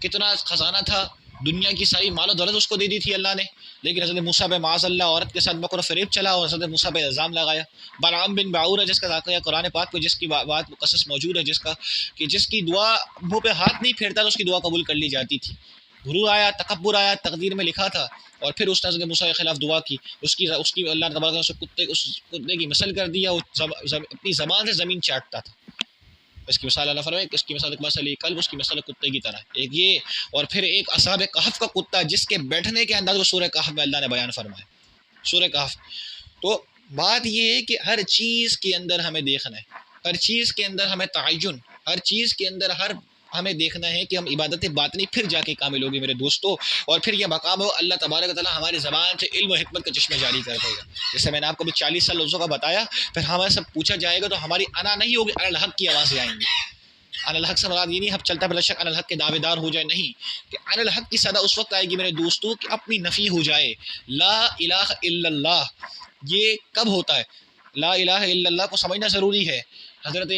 کتنا خزانہ تھا, دنیا کی ساری مال و دولت اس کو دے دی تھی اللہ نے, لیکن حضرت موسیٰ پہ معاذ اللہ عورت کے ساتھ مکر و فریب چلا اور حضرت موسیٰ پہ الزام لگایا. بلعام بن باعور ہے جس کا واقعہ قرآن پاک میں جس کی بات قصص موجود ہے, جس کی دعا منہ پہ ہاتھ نہیں پھیرتا تو اس کی دعا قبول کر لی جاتی تھی. غرور آیا, تکبر آیا, تقدیر میں لکھا تھا, اور پھر اس نے حضرت موسیٰ کے خلاف دعا کی. اس کی اللہ نے تبارک اس کتے کی مثل کر دیا, اپنی زبان سے زمین چاٹتا تھا. اس کی مثال اللہ فرمائے, اس کی مثال کلب, اس کی مثال کتے کی طرح. ایک یہ, اور پھر ایک اصحاب کہف کا کتا جس کے بیٹھنے کے انداز کو سورہ کہف میں اللہ نے بیان فرمایا. سورہ کہف. تو بات یہ ہے کہ ہر چیز کے اندر ہمیں دیکھنا ہے, ہر چیز کے اندر ہمیں تعین, ہر چیز کے اندر ہمیں دیکھنا ہے کہ ہم عبادت باطنی پھر جا کے کامل ہوگی میرے دوستوں. اور پھر یہ مقام ہو اللہ تبارک و تعالیٰ ہماری زبان سے علم و حکمت کا چشمہ جاری کر دے گا. جیسے میں نے آپ کو بھی 40 سال لفظوں کا بتایا, پھر ہمیں سب پوچھا جائے گا تو ہماری انا نہیں ہوگی, الحق کی آوازیں آئیں گی. الحق سے مراد یہ نہیں ہم چلتا بلا شک الحق کے دعوے دار ہو جائے, نہیں, کہ الحق کی صدا اس وقت آئے گی میرے دوستوں کہ اپنی نفی ہو جائے. لا الہ الا اللہ یہ کب ہوتا ہے؟ لا الہ الا اللہ کو سمجھنا ضروری ہے. حضرت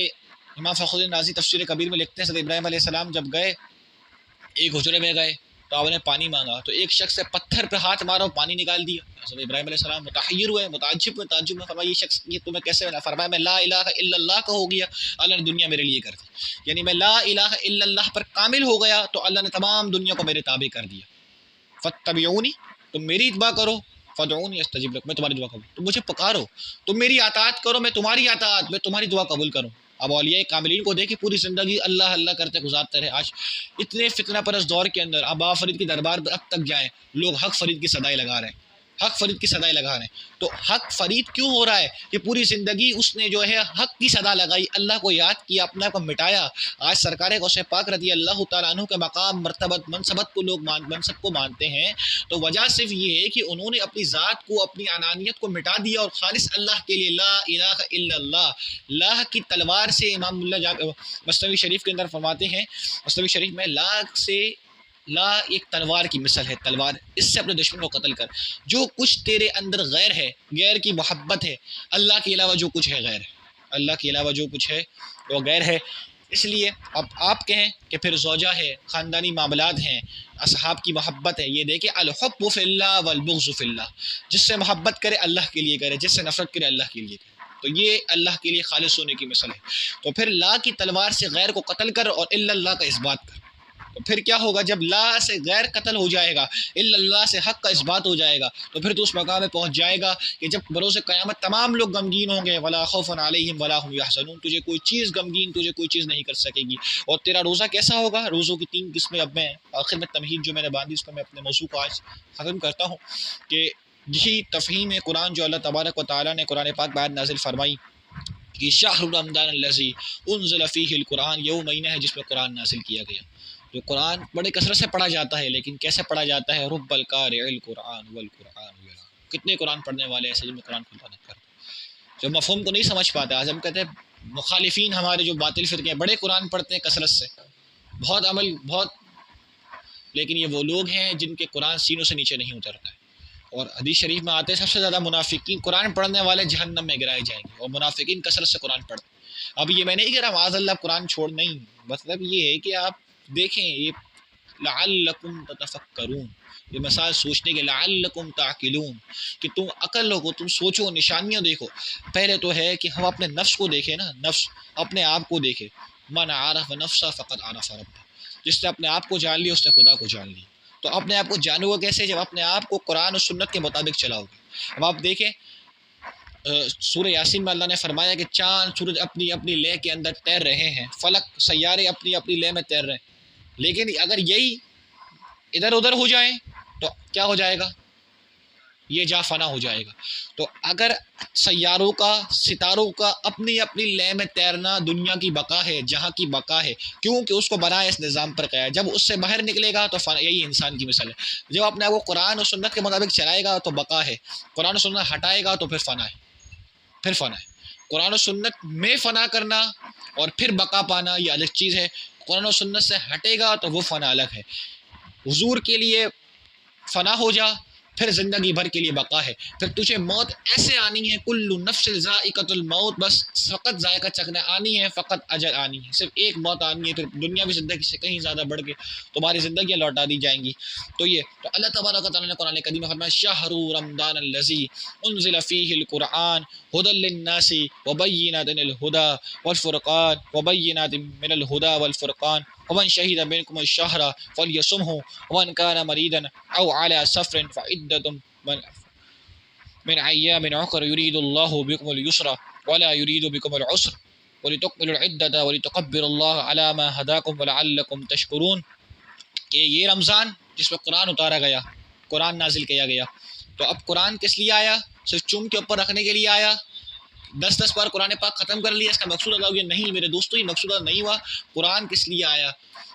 امام فخر الدین رازی تفسیر کبیر میں لکھتے ہیں حضرت ابراہیم علیہ السلام جب گئے ایک حجرے میں گئے تو آپ نے پانی مانگا تو ایک شخص سے پتھر پہ ہاتھ مارا اور پانی نکال دیا. حضرت ابراہیم علیہ السلام متحیر ہوئے, متعجب میں فرمایا یہ شخص یہ تمہیں کیسے بنا؟ فرمایا میں لا الہ الا اللہ کا ہو گیا, اللہ نے دنیا میرے لیے کر دی. یعنی میں لا الہ الا اللہ پر کامل ہو گیا تو اللہ نے تمام دنیا کو میرے تابع کر دیا. فاتبعونی تم میری اتباع کرو, فادعونی استجب لکم میں تمہاری دعا قبول, تم مجھے پکارو, تم میری اطاعت کرو, میں تمہاری اطاعت, میں تمہاری دعا قبول کروں. اب اولیاء کاملین کو دیکھیں پوری زندگی اللہ اللہ کرتے گزارتے رہے. آج اتنے فتنہ پرست دور کے اندر اب بابا فرید کے دربار پر اب تک جائیں لوگ حق فرید کی صدائیں لگا رہے ہیں, حق فرید کی صدائیں لگا رہے ہیں. تو حق فرید کیوں ہو رہا ہے کہ پوری زندگی اس نے جو ہے حق کی صدا لگائی, اللہ کو یاد کیا, اپنا کو مٹایا. آج سرکار غوث پاک رضی اللہ تعالیٰ عنہ کے مقام مرتبت منصبت کو لوگ منصب کو مانتے ہیں تو وجہ صرف یہ ہے کہ انہوں نے اپنی ذات کو, اپنی انانیت کو مٹا دیا اور خالص اللہ کے لیے لا الہ الا اللہ, لا کی تلوار سے. امام اللہ مثنوی شریف کے اندر فرماتے ہیں, مثنوی شریف میں لا ایک تلوار کی مثل ہے, تلوار, اس سے اپنے دشمن کو قتل کر. جو کچھ تیرے اندر غیر ہے, غیر کی محبت ہے, اللہ کے علاوہ جو کچھ ہے غیر ہے, اللہ کے علاوہ جو کچھ ہے وہ غیر ہے. اس لیے اب آپ کہیں کہ پھر زوجہ ہے, خاندانی معاملات ہیں, اصحاب کی محبت ہے. یہ دیکھیں الحب فی اللہ والبغض فی اللہ, جس سے محبت کرے اللہ کے لیے کرے, جس سے نفرت کرے اللہ کے لیے کرے. تو یہ اللہ کے لیے خالص ہونے کی مثل ہے. تو پھر لا کی تلوار سے غیر کو قتل کر اور الا اللہ کا اثبات کر. تو پھر کیا ہوگا جب لا سے غیر قتل ہو جائے گا, الا اللہ سے حق کا اثبات ہو جائے گا, تو پھر تو اس مقام میں پہنچ جائے گا کہ جب بروز قیامت تمام لوگ غمگین ہوں گے. ولا خوف علیہم ولا هم یحزنون, تجھے کوئی چیز غمگین, تجھے کوئی چیز نہیں کر سکے گی. اور تیرا روزہ کیسا ہوگا؟ روزوں کی 3 قسمیں اب میں آخر میں تمہید جو میں نے باندھی اس پر میں اپنے موضوع کو آج ختم کرتا ہوں کہ یہی تفہیم قرآن جو اللہ تبارک و تعالیٰ نے قرآن پاک میں نازل فرمائی کہ شہر رمضان الذی انزل فیہ القرآن, یہ وہ مہینہ ہے جس میں قرآن نازل کیا گیا. جو قرآن بڑے کثرت سے پڑھا جاتا ہے, لیکن کیسے پڑھا جاتا ہے؟ رب القارئ القرآن والقرآن یلعن, کتنے قرآن پڑھنے والے ایسے جن میں قرآن کو لعنت کرتے جو مفہوم کو نہیں سمجھ پاتے. آج ہم کہتے ہیں مخالفین ہمارے جو باطل فرقے ہیں بڑے قرآن پڑھتے ہیں کثرت سے, بہت عمل بہت, لیکن یہ وہ لوگ ہیں جن کے قرآن سینوں سے نیچے نہیں اترتا ہے. اور حدیث شریف میں آتے ہیں سب سے زیادہ منافقین, قرآن پڑھنے والے جہنم میں گرائے جائیں گے, اور منافقین کثرت سے قرآن پڑھتے ہیں. اب یہ میں نہیں کہہ رہا معاذ اللہ قرآن چھوڑ, نہیں, مطلب یہ ہے کہ آپ دیکھیں یہ لعلکم تتفکرون, یہ مثال سوچنے کے, لعلکم تعقلون, کہ تم عقل لوگو, تم سوچو, نشانیاں دیکھو. پہلے تو ہے کہ ہم اپنے نفس کو دیکھیں نا, نفس اپنے آپ کو دیکھے. من عرف نفسہ فقد عرف ربہ, جس نے اپنے آپ کو جان لیا اس نے خدا کو جان لیا. تو اپنے آپ کو جانو گا کیسے؟ جب اپنے آپ کو قرآن و سنت کے مطابق چلاؤ گے. اب آپ دیکھیں سورہ یاسین میں اللہ نے فرمایا کہ چاند سورج اپنی اپنی لے کے اندر تیر رہے ہیں, فلک سیارے اپنی اپنی لے میں تیر رہے ہیں, لیکن اگر یہی ادھر ادھر ہو جائیں تو کیا ہو جائے گا؟ یہ جا فنا ہو جائے گا۔ تو اگر سیاروں کا، ستاروں کا اپنی اپنی لے میں تیرنا دنیا کی بقا ہے، جہاں کی بقا ہے، کیونکہ اس کو بنایا اس نظام پر قائم۔ جب اس سے باہر نکلے گا تو فنا، یہی انسان کی مثال ہے، جب اپنے آپ کو قرآن و سنت کے مطابق چلائے گا تو بقا ہے، قرآن و سنت ہٹائے گا تو پھر فنا ہے، پھر فنا ہے۔ قرآن و سنت میں فنا کرنا اور پھر بقا پانا یہ الگ چیز ہے، قرآن و سنت سے ہٹے گا تو وہ فنا الگ ہے۔ حضور کے لیے فنا ہو جا، پھر زندگی بھر کے لیے بقا ہے۔ پھر تجھے موت ایسے آنی ہے، کل نفس ذائقۃ الموت، بس فقط ذائقہ چکھنا آنی ہے، فقط اجل آنی ہے، صرف ایک موت آنی ہے، پھر دنیاوی زندگی سے کہیں زیادہ بڑھ کے تمہاری زندگیاں لوٹا دی جائیں گی۔ تو یہ تو اللہ تبارک و تعالیٰ نے قرآن کریم میں فرمایا شہر رمضان الذی انزل فیہ القرآن ھدی للناس وبینات من الہدی والفرقان وبینات من الہدی والفرقان ومن شہد منکم الشہر فلیصمہ ومن کان مریضا او علی سفر فعدۃ من ایام اخر یرید اللہ بکم الیسر ولا یرید بکم العسر ولتکملوا العدۃ ولتکبروا اللہ علی ما ھداکم ولعلکم تشکرون، کہ یہ رمضان جس میں قرآن اتارا گیا، قرآن نازل کیا گیا، تو اب قرآن کس لیے آیا؟ صرف چوم کے اوپر رکھنے کے لیے آیا؟ 10 بار قرآن پاک ختم کر لیا، اس کا مقصود ادا ہو گیا؟ نہیں میرے دوستو، یہ مقصود ادا نہیں ہوا۔ قرآن کس لیے آیا؟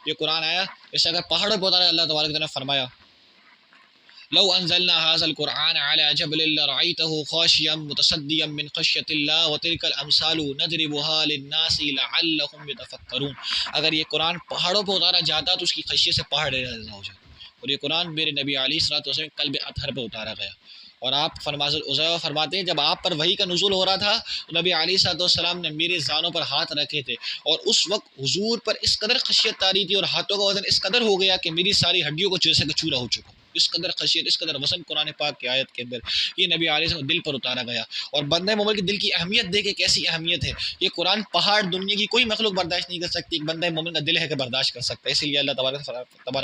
یہ قرآن آیا جیسے اگر پہاڑوں پہ اتارا، اللہ تبارک و تعالیٰ نے فرمایا لو انزلنا هذا القرآن على جبل لرأيته خاشعا متصدعا من خشية الله وتلك الامثال نضربها للناس لعلهم يتفكرون، اگر یہ قرآن پہاڑوں پہ اتارا جاتا تو اس کی خشیت سے پہاڑ لرزا ہو جاتا، اور یہ قرآن میرے نبی علیہ الصلوۃ والسلام قلب اطہر پہ اتارا گیا۔ اور آپ فرماتے ہیں جب آپ پر وحی کا نزول ہو رہا تھا تو نبی علیہ الصلوۃ والسلام نے میرے زانوں پر ہاتھ رکھے تھے، اور اس وقت حضور پر اس قدر خشیت طاری تھی اور ہاتھوں کا وزن اس قدر ہو گیا کہ میری ساری ہڈیوں کو جیسے کہ چورا ہو چکا، اس قدر خشیت، اس قدر وزن قرآن پاک کی آیت کے اندر یہ نبی علیہ السلام دل پر اتارا گیا۔ اور بندہ مومن کے دل کی اہمیت دیکھے کیسی اہمیت ہے، یہ قرآن پہاڑ دنیا کی کوئی مخلوق برداشت نہیں کر سکتی، ایک بندہ مومن کا دل ہے کہ برداشت کر سکتا ہے۔ اسی لیے اللہ تبارک و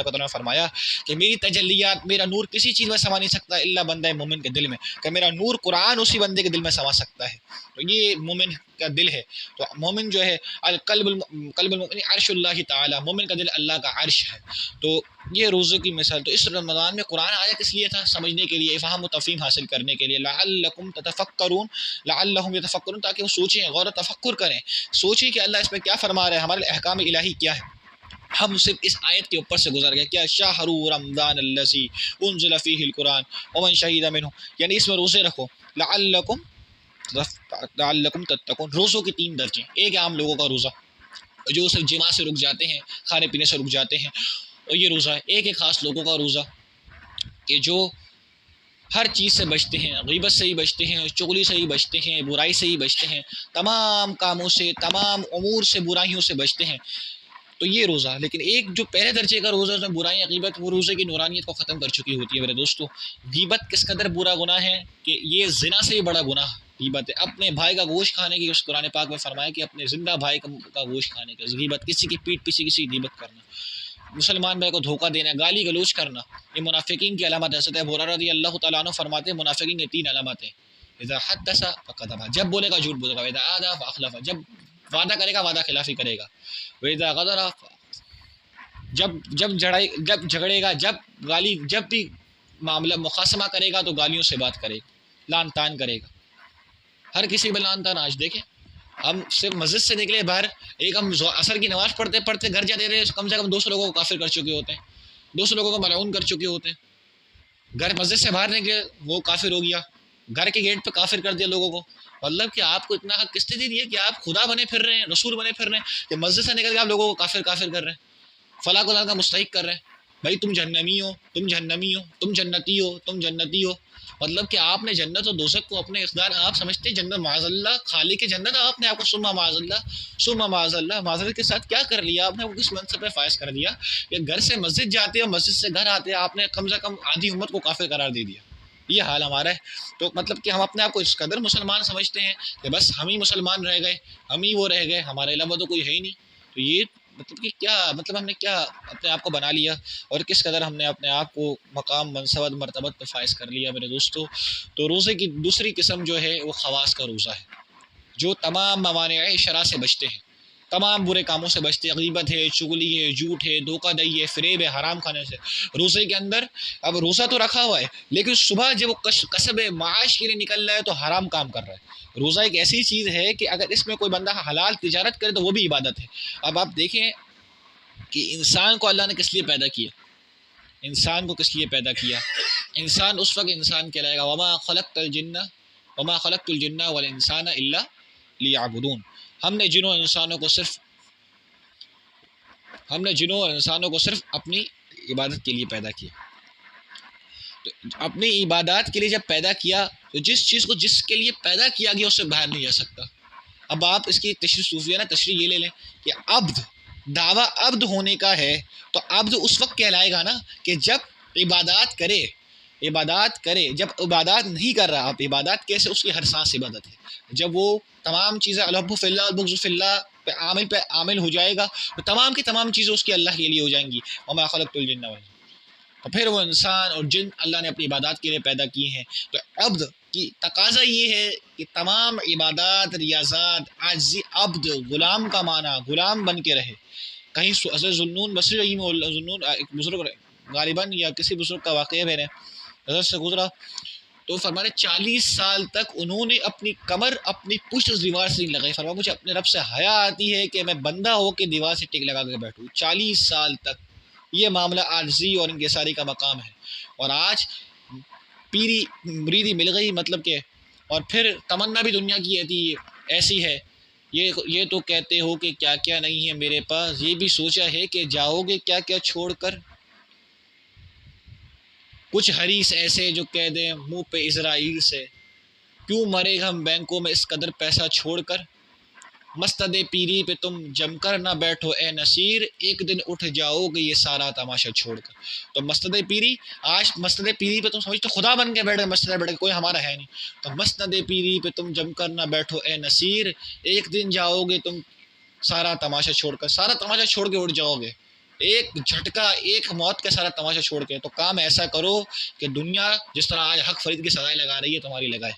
تعالیٰ نے فرمایا کہ میری تجلیات، میرا نور کسی چیز میں سما نہیں سکتا الا بندہ مومن کے دل میں، کہ میرا نور قرآن اسی بندے کے دل میں سما سکتا ہے۔ تو یہ مومن کا دل ہے۔ تو مومن جو ہے قلب المؤمن عرش اللہ تعالی، مومن کا دل اللہ کا عرش ہے۔ تو یہ روزے کی مثال۔ تو اس رمضان میں قرآن آیا کس لیے تھا؟ سمجھنے کے لیے، فہم و تفہیم حاصل کرنے کے لیے، لعلکم تتفکرون، لعلہم یتفکرون، تاکہ وہ سوچیں، غور و تفکر کریں، سوچیں کہ اللہ اس میں کیا فرما رہا ہے، ہمارے احکام الہی کیا ہے۔ ہم صرف اس آیت کے اوپر سے گزر گئے، کیا شہر رمضان الذی انزل فیہ القرآن ومن شہد منہ، یعنی اس میں روزے رکھو، لعلکم تتقون۔ روزوں کے 3 درجے، ایک عام لوگوں کا روزہ جو صرف جماع سے رک جاتے ہیں، کھانے پینے سے رک جاتے ہیں، اور یہ روزہ ہے۔ ایک خاص لوگوں کا روزہ کہ جو ہر چیز سے بچتے ہیں، غیبت سے ہی بچتے ہیں، چغلی سے ہی بچتے ہیں، برائی سے ہی بچتے ہیں، تمام کاموں سے، تمام امور سے، برائیوں سے بچتے ہیں، تو یہ روزہ۔ لیکن ایک جو پہلے درجے کا روزہ، اس میں برائیاں، غیبت، وہ روزے کی نورانیت کو ختم کر چکی ہوتی ہے میرے دوستو۔ غیبت کس قدر برا گناہ ہے کہ یہ زنا سے بھی بڑا گناہ غیبت ہے۔ اپنے بھائی کا گوشت کھانے کی، اس قرآن پاک میں فرمایا کہ اپنے زندہ بھائی کا گوشت کھانے کا غیبت، کسی کی پیٹھ پیچھے کسی کی غیبت کرنا، مسلمان بھائی کو دھوکہ دینا، گالی گلوچ کرنا، یہ منافقین کی علامت ہے۔ حضرت ابو ہریرہ رضی اللہ تعالیٰ عنہ فرماتے ہیں منافقین کی 3 علامتیں، اذا حدث فکذب، جب بولے گا جھوٹ بولے گا، اذا عاد فاخلف، جب وعدہ کرے گا وعدہ خلافی کرے گا، واذا غدر، جب جھگڑے گا، جب بھی معاملہ مخاصمہ کرے گا تو گالیوں سے بات کرے گا، لان تان کرے گا، ہر کسی میں لان تان۔ آج دیکھیں ہم صرف مسجد سے نکلے باہر، ایک ہم عصر کی نماز پڑھتے پڑھتے گھر جاتے رہے، کم سے کم 200 لوگوں کو کافر کر چکے ہوتے ہیں، 200 لوگوں کو ملعون کر چکے ہوتے ہیں۔ گھر مسجد سے باہر نکلے وہ کافر ہو گیا، گھر کے گیٹ پہ کافر کر دیا لوگوں کو۔ مطلب کہ آپ کو اتنا حق کس نے دیا کہ آپ خدا بنے پھر رہے ہیں، رسول بنے پھر رہے ہیں، کہ مسجد سے نکل کے آپ لوگوں کو کافر کر رہے ہیں، فلاں کو کا مستحق کر رہے ہیں، بھائی تم جہنمی ہو، تم جہنمی ہو، تم جنتی ہو، تم جنتی ہو۔ مطلب کہ آپ نے جنت اور دوزخ کو اپنے اقتدار، آپ سمجھتے ہیں جنت معاذ اللہ، خالق کی جنت، آپ نے آپ کو سما معاذ اللہ معذرت کے ساتھ کیا کر لیا، آپ نے وہ کس منصب پہ فائز کر دیا کہ گھر سے مسجد جاتے اور مسجد سے گھر آتے آپ نے کم سے کم آدھی امت کو کافر قرار دے دیا۔ یہ حال ہمارا ہے۔ تو مطلب کہ ہم اپنے آپ کو اس قدر مسلمان سمجھتے ہیں کہ بس ہم ہی مسلمان رہ گئے، ہم ہی وہ رہ گئے، ہمارے علاوہ تو کوئی ہے ہی نہیں۔ تو یہ مطلب کہ کیا مطلب ہم نے کیا اپنے آپ کو بنا لیا، اور کس قدر ہم نے اپنے آپ کو مقام، منصبت، مرتبت پہ فائز کر لیا میرے دوستو۔ تو روزے کی دوسری قسم جو ہے وہ خواص کا روزہ ہے، جو تمام موانع شرع سے بچتے ہیں، تمام برے کاموں سے بچتے، غیبت ہے، چغلی ہے، جھوٹ ہے، دھوکہ دہی ہے، فریب ہے، حرام کھانے سے۔ روزے کے اندر اب روزہ تو رکھا ہوا ہے لیکن صبح جب وہ کسب معاش کے لیے نکل رہا ہے تو حرام کام کر رہا ہے۔ روزہ ایک ایسی چیز ہے کہ اگر اس میں کوئی بندہ حلال تجارت کرے تو وہ بھی عبادت ہے۔ اب آپ دیکھیں کہ انسان کو اللہ نے کس لیے پیدا کیا، انسان کو کس لیے پیدا کیا؟ انسان اس وقت انسان کہلائے گا وما خلقت الجن والانسان الا لیعبدون۔ ہم نے جنوں انسانوں کو صرف اپنی عبادت کے لیے پیدا کیا۔ تو اپنی عبادات کے لیے جب پیدا کیا تو جس چیز کو جس کے لیے پیدا کیا گیا اس سے باہر نہیں جا سکتا۔ اب آپ اس کی تشریح صوفیہ نا تشریح یہ لے لیں کہ عبد، دعویٰ عبد ہونے کا ہے تو عبد اس وقت کہلائے گا نا کہ جب عبادات کرے، جب عبادات نہیں کر رہا، آپ عبادات کیسے؟ اس کی ہر سانس عبادت ہے۔ جب وہ تمام چیزیں الحب فی اللہ البغض فی اللہ پہ عامل ہو جائے گا تو تمام کی تمام چیزیں اس کی اللہ کے لیے ہو جائیں گی۔ وما خلقت الجن والانس، تو پھر وہ انسان اور جن اللہ نے اپنی عبادات کے لیے پیدا کیے ہیں۔ تو عبد کی تقاضا یہ ہے کہ تمام عبادات، ریاضات، عاجزی، عبد غلام کا معنی غلام بن کے رہے۔ کہیں حضرت ذوالنون بصری رحمہ اللہ، ذوالنون ایک بزرگ غالباً یا کسی بزرگ کا واقعہ میرے نظر سے گزرا تو فرمانے 40 سال تک انہوں نے اپنی کمر اپنی پشت دیوار سے نہیں لگائی۔ فرمایا مجھے اپنے رب سے حیا آتی ہے کہ میں بندہ ہو کے دیوار سے ٹک لگا کے بیٹھوں۔ 40 سال تک یہ معاملہ عاجزی اور انکساری کا مقام ہے۔ اور آج پیری مریدی مل گئی مطلب کہ، اور پھر تمنا بھی دنیا کی ایسی ہے، یہ تو کہتے ہو کہ کیا کیا نہیں ہے میرے پاس، یہ بھی سوچا ہے کہ جاؤ گے کیا کیا چھوڑ کر۔ کچھ حریص ایسے جو کہہ دیں منہ پہ اسرائیل سے، کیوں مرے ہم بینکوں میں اس قدر پیسہ چھوڑ کر۔ مستد پیری پہ تم جم کر نہ بیٹھو اے نصیر، ایک دن اٹھ جاؤ گے یہ سارا تماشا چھوڑ کر۔ تو مستد پیری، آج مستد پیری پہ تم سمجھتے خدا بن کے بیٹھے، مستد بیٹھ کے کوئی ہمارا ہے نہیں۔ تو مستد پیری پہ تم جم کر نہ بیٹھو اے نصیر، ایک دن جاؤ گے تم سارا تماشا چھوڑ کر، سارا تماشا چھوڑ کے اٹھ جاؤ گے، ایک جھٹکا، ایک موت کا سارا تماشا چھوڑ کے۔ تو کام ایسا کرو کہ دنیا جس طرح آج حق فرید کی سزائیں لگا رہی ہے تمہاری لگائے،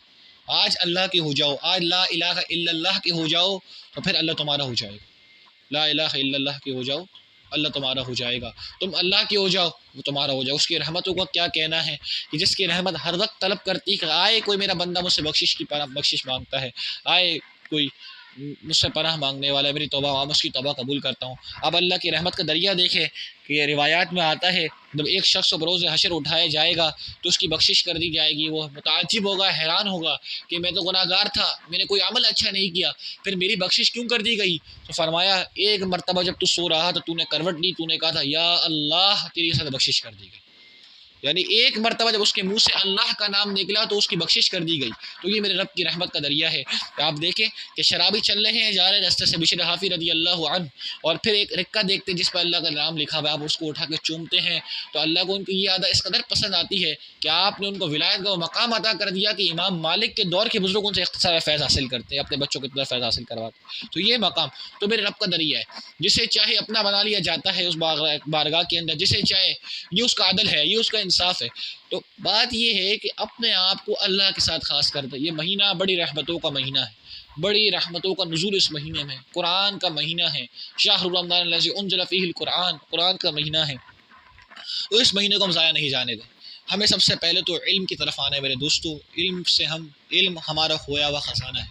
آج اللہ کی ہو جاؤ، آج لا الہ الا اللہ کی ہو جاؤ تو پھر اللہ تمہارا ہو جائے گا۔ لا الہ الا اللہ کی ہو جاؤ، اللہ تمہارا ہو جائے گا۔ تم اللہ کی ہو جاؤ، وہ تمہارا ہو جائے۔ اس کی رحمتوں کا کیا کہنا ہے کہ جس کی رحمت ہر وقت طلب کرتی کہ آئے کوئی میرا بندہ مجھ سے بخشش مانگتا ہے، آئے کوئی مجھ سے پناہ مانگنے والا ہے، میری توبہ میں اس کی توبہ قبول کرتا ہوں۔ اب اللہ کی رحمت کا دریا دیکھے کہ روایات میں آتا ہے جب ایک شخص کو بروز حشر اٹھایا جائے گا تو اس کی بخشش کر دی جائے گی، وہ متعجب ہوگا، حیران ہوگا کہ میں تو گناہ گار تھا، میں نے کوئی عمل اچھا نہیں کیا، پھر میری بخشش کیوں کر دی گئی؟ تو فرمایا ایک مرتبہ جب تو سو رہا تو نے کروٹ لی، تو نے کہا تھا یا اللہ، تیری ساتھ بخشش کر دی گئی۔ یعنی ایک مرتبہ جب اس کے منہ سے اللہ کا نام نکلا تو اس کی بخشش کر دی گئی۔ تو یہ میرے رب کی رحمت کا دریا ہے۔ آپ دیکھیں کہ شرابی چل رہے ہیں، جا رہے راستے سے، بشر حافی رضی اللہ عنہ، اور پھر ایک رکہ دیکھتے جس پر اللہ کا نام لکھا ہوا ہے، آپ اس کو اٹھا کے چومتے ہیں تو اللہ کو ان کی یہ عادت اس قدر پسند آتی ہے کہ آپ نے ان کو ولایت کا وہ مقام عطا کر دیا کہ امام مالک کے دور کے بزرگ ان سے اختصار فیض حاصل کرتے ہیں، اپنے بچوں کی طرف فیض حاصل کرواتے۔ تو یہ مقام تو میرے رب کا دریا ہے، جسے چاہے اپنا بنا لیا جاتا ہے اس بارگاہ کے اندر، جسے چاہے، یہ اس کا عدل ہے، یہ اس کا انصاف ہے۔ تو بات یہ ہے کہ اپنے آپ کو اللہ کے ساتھ خاص کر دے۔ یہ مہینہ بڑی رحمتوں کا مہینہ ہے، بڑی رحمتوں کا نزول اس مہینے میں، قرآن کا مہینہ ہے، شہر رمضان الذی انزل فیہ القرآن، قرآن کا مہینہ ہے۔ تو اس مہینے کو ہم ضائع نہیں جانے دیں۔ ہمیں سب سے پہلے تو علم کی طرف آنا ہے میرے دوستو۔ علم ہمارا کھویا ہوا خزانہ ہے۔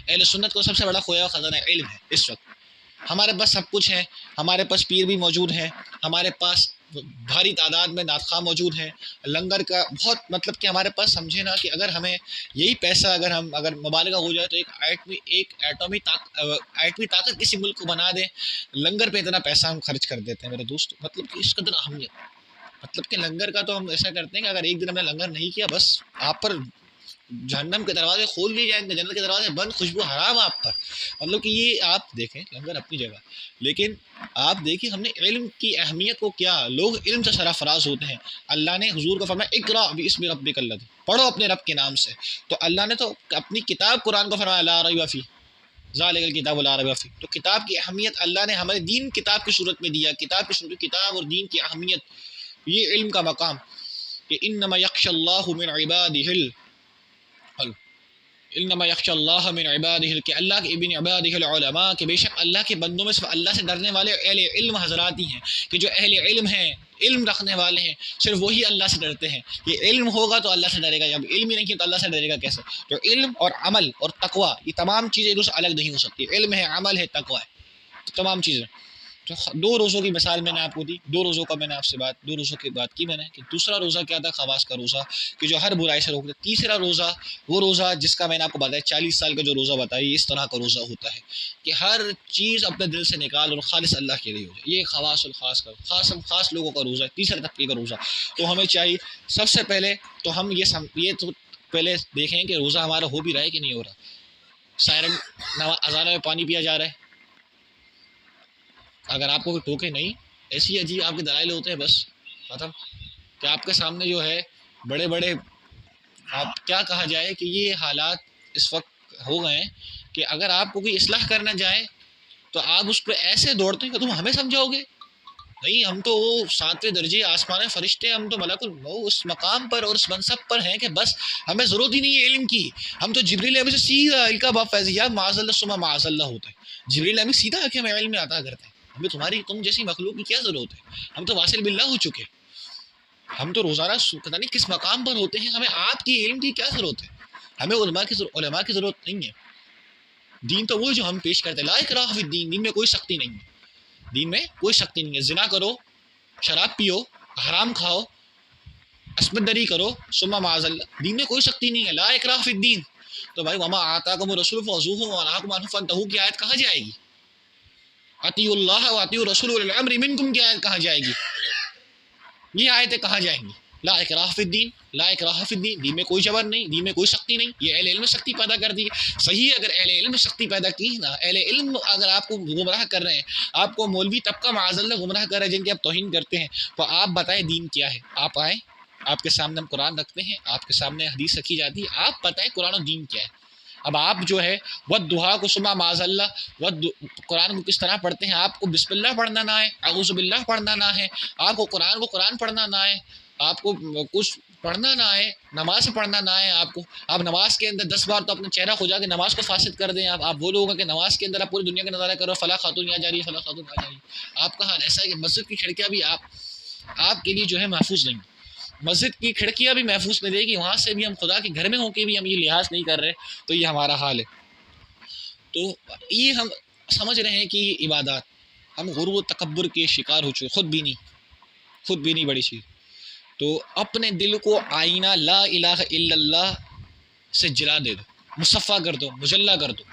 اہل سنت کو سب سے بڑا کھویا ہوا خزانہ علم ہے۔ اس وقت ہمارے پاس سب کچھ ہے، ہمارے پاس پیر بھی موجود ہیں، ہمارے پاس بھاری تعداد میں نعت خواہ موجود ہیں، لنگر کا بہت مطلب کہ ہمارے پاس سمجھے نا کہ اگر ہمیں یہی پیسہ اگر مبالغہ ہو جائے تو ایک ایٹمی طاقت کسی ملک کو بنا دیں، لنگر پہ اتنا پیسہ ہم خرچ کر دیتے ہیں میرے دوست۔ مطلب کہ اس قدر اہمیت، مطلب کہ لنگر کا تو ہم ایسا کرتے ہیں کہ اگر ایک دن ہم نے لنگر نہیں کیا بس آپ پر جہنم کے دروازے کھول دیے جائیں گے، جنت کے دروازے بند، خوشبو حرام آپ پر۔ مطلب کہ یہ آپ دیکھیں لنگر اپنی جگہ، لیکن آپ دیکھیں ہم نے علم کی اہمیت کو کیا، لوگ علم سے سرافراز ہوتے ہیں۔ اللہ نے حضور کو فرمایا اقرأ باسم ربک الذی، پڑھو اپنے رب کے نام سے۔ تو اللہ نے تو اپنی کتاب قرآن کو فرمایا لا ریب فیہ ذالک الکتاب لا ریب فیہ۔ تو کتاب کی اہمیت اللہ نے ہمارے دین کتاب کی صورت میں دیا، کتاب کی صورت، کتاب اور دین کی اہمیت، یہ علم کا مقام کہ انما یخشی اللہ من عبادہ انما یخشى اللہ من عبادہ، کہ اللہ کے ابن عبادہ العلماء، کہ بے شک اللہ کے بندوں میں صرف اللہ سے ڈرنے والے اہل علم حضرات ہی ہیں، کہ جو اہل علم ہیں، علم رکھنے والے ہیں، صرف وہی اللہ سے ڈرتے ہیں۔ یہ علم ہوگا تو اللہ سے ڈرے گا، جب علم ہی نہیں ہے تو اللہ سے ڈرے گا کیسے؟ جو علم اور عمل اور تقوی، یہ تمام چیزیں ایک دوسرے الگ نہیں ہو سکتی، علم ہے، عمل ہے، تقوی ہے، تو تمام چیزیں۔ تو 2 روزوں کی مثال میں نے آپ کو دی، 2 روزوں کا میں نے آپ سے 2 روزوں کی بات کی میں نے، کہ دوسرا روزہ کیا تھا؟ خواص کا روزہ، کہ جو ہر برائی سے روکتا ہے۔ تیسرا روزہ وہ روزہ جس کا میں نے آپ کو بتایا 40 سال کا جو روزہ بتایا، اس طرح کا روزہ ہوتا ہے کہ ہر چیز اپنے دل سے نکال اور خالص اللہ کے لیے ہو جائے۔ یہ خواص الخاص کا، خاص لوگوں کا روزہ ہے، تیسرے طبقے کا روزہ۔ تو ہمیں چاہیے سب سے پہلے تو ہم یہ تو پہلے دیکھیں کہ روزہ ہمارا ہو بھی رہا ہے کہ نہیں ہو رہا۔ سائرن اذان میں پانی پیا جا رہا ہے، اگر آپ کو کوئی ٹوکے نہیں، ایسی عجیب آپ کے دلائل ہوتے ہیں، بس ختم، کہ آپ کے سامنے جو ہے بڑے بڑے، آپ کیا کہا جائے کہ یہ حالات اس وقت ہو گئے ہیں کہ اگر آپ کو کوئی اصلاح کرنا جائے تو آپ اس پہ ایسے دوڑتے ہیں کہ تم ہمیں سمجھاؤ گے؟ نہیں، ہم تو وہ 7ویں درجے آسمان فرشتے، ہم تو ملک الموت اس مقام پر اور اس منصب پر ہیں کہ بس ہمیں ضرورت ہی نہیں ہے علم کی، ہم تو جبریل امین سے سیدھا علم کا باب فیضیات معاذ اللہ ثم معاذ اللہ ہوتا ہے، جبریل امین سیدھا آ کے ہمیں علم عطا کرتے ہیں، ہمیں تم جیسی مخلوق کی کیا ضرورت ہے، ہم تو واصل باللہ ہو چکے، ہم تو روزانہ پتہ نہیں کس مقام پر ہوتے ہیں، ہمیں آپ کی علم کی کیا ضرورت ہے، ہمیں علماء کی ضرورت نہیں ہے۔ دین تو وہ جو ہم پیش کرتے ہیں، لا اکراہ فی الدین، دین میں کوئی سختی نہیں ہے، دین میں کوئی سختی نہیں ہے، زنا کرو، شراب پیو، حرام کھاؤ، عصمت دری کرو، ثم معاذ اللہ، دین میں کوئی سختی نہیں ہے، لا اکراہ فی الدین۔ تو بھائی وما آتاکم الرسول فخذوہ وما نہاکم عنہ فانتہوا کی آیت کہاں جائے گی؟ اطیعوا اللہ واطیعوا الرسول واولی الامر منکم کی آیت کہاں جائے گی؟ یہ آیتیں کہاں جائیں گی؟ لا اکراہ فی الدین، لا اکراہ فی الدین، دین میں کوئی جبر نہیں، دین میں کوئی سختی نہیں، یہ اہل علم میں سختی پیدا کر دی ہے۔ صحیح ہے، اگر اہل علم میں سختی پیدا کی نا، اہل علم اگر آپ کو گمراہ کر رہے ہیں، آپ کو مولوی طبقہ معاذ اللہ گمراہ کر رہے ہیں جن کی آپ توہین کرتے ہیں، تو آپ بتائیں دین کیا ہے، آپ آئیں، آپ کے سامنے ہم قرآن رکھتے ہیں، آپ کے سامنے حدیث رکھی جاتی ہے، آپ بتائیں قرآن و دین کیا ہے۔ اب آپ جو ہے والدہا کو ثم معاذ اللہ قرآن کو کس طرح پڑھتے ہیں، آپ کو بسم اللہ پڑھنا نہ ہے، اعوذ باللہ پڑھنا نہ ہے، آپ کو قرآن پڑھنا نہ ہے، آپ کو کچھ پڑھنا نہ ہے، نماز پڑھنا نہ ہے، آپ نماز کے اندر 10 بار تو اپنا چہرہ کھجا کے نماز کو فاسد کر دیں، آپ وہ لوگوں کہ نماز کے اندر آپ پوری دنیا کا نظارہ کرو، فلاں خاتون یہاں جا رہی ہے، فلاں خاتون وہاں جا رہی ہے۔ آپ کا حال ایسا ہے کہ مسجد کی کھڑکیاں بھی آپ کے لیے جو ہے محفوظ نہیں، مسجد کی کھڑکیاں بھی محفوظ نہیں رہے گی، وہاں سے بھی ہم خدا کے گھر میں ہوں کے بھی ہم یہ لحاظ نہیں کر رہے، تو یہ ہمارا حال ہے۔ تو یہ ہم سمجھ رہے ہیں کہ یہ عبادات، ہم غرور و تکبر کے شکار ہو چکے، خود بھی نہیں بڑی چیز۔ تو اپنے دل کو آئینہ لا الہ الا اللہ سے جلا دے دو، مصفہ کر دو، مجلہ کر دو،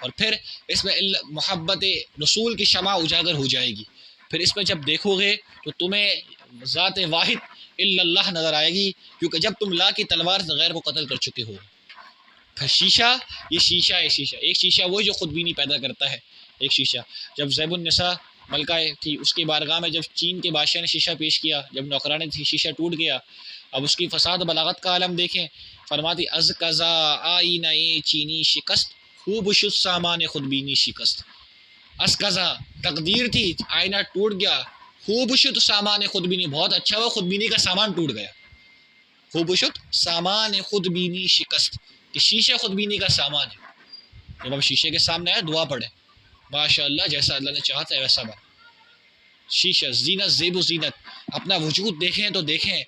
اور پھر اس میں محبت رسول کی شمع اجاگر ہو جائے گی۔ پھر اس میں جب دیکھو گے تو تمہیں ذات واحد الا اللہ نظر آئے گی، کیونکہ جب تم لا کی تلوار سے غیر کو قتل کر چکے ہو۔ پھر شیشہ، یہ شیشہ ہے، ایک شیشہ وہ جو خود بینی پیدا کرتا ہے، ایک شیشہ جب زیب النساء ملکہ تھی، اس کی بارگاہ میں جب چین کے بادشاہ نے شیشہ پیش کیا، جب نوکرانے تھی، شیشہ ٹوٹ گیا۔ اب اس کی فساد بلاغت کا عالم دیکھیں، فرماتی از قضا آئینہ چینی شکست، خوب شد سامان خود بینی شکست۔ از قضا تقدیر تھی، آئینہ ٹوٹ گیا، خوب شد سامان خود بینی، بہت اچھا ہوا خود بینی کا سامان ٹوٹ گیا، خوب شد سامان خود بینی شکست، کہ شیشہ خود بینی کا سامان ہے۔ جب ہم شیشے کے سامنے آئے دعا پڑھیں، ماشاء اللہ جیسا اللہ نے چاہتا ہے ویسا بنا۔ شیشہ زینت، زیب و زینت، اپنا وجود دیکھیں تو دیکھیں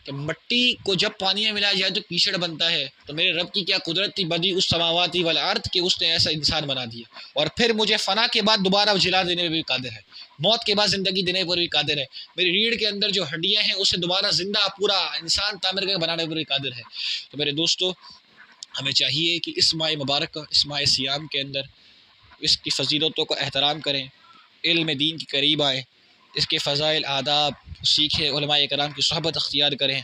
کہ مٹی کو جب پانی میں ملایا جائے تو کیچڑ بنتا ہے، تو میرے رب کی کیا قدرت تھی، بدی اس سماواتی والارض کہ اس نے ایسا انسان بنا دیا، اور پھر مجھے فنا کے بعد دوبارہ جلا دینے میں بھی قادر ہے، موت کے بعد زندگی دینے پر بھی قادر ہے، میری ریڑھ کے اندر جو ہڈیاں ہیں اسے دوبارہ زندہ پورا انسان تعمیر کر بنانے پر بھی قادر ہے۔ تو میرے دوستو، ہمیں چاہیے کہ اس ماہ مبارک، اس ماہ سیام کے اندر اس کی فضیلتوں کا احترام کریں، علم دین کے قریب آئیں، اس کے فضائل آداب سیکھیں، علماء کرام کی صحبت اختیار کریں۔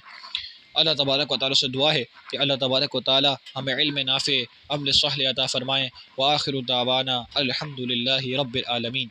اللہ تبارک و تعالیٰ سے دعا ہے کہ اللہ تبارک و تعالیٰ ہمیں علم نافع، عمل صالح عطا فرمائیں۔ وآخر دعوانا الحمد للہ رب العالمین۔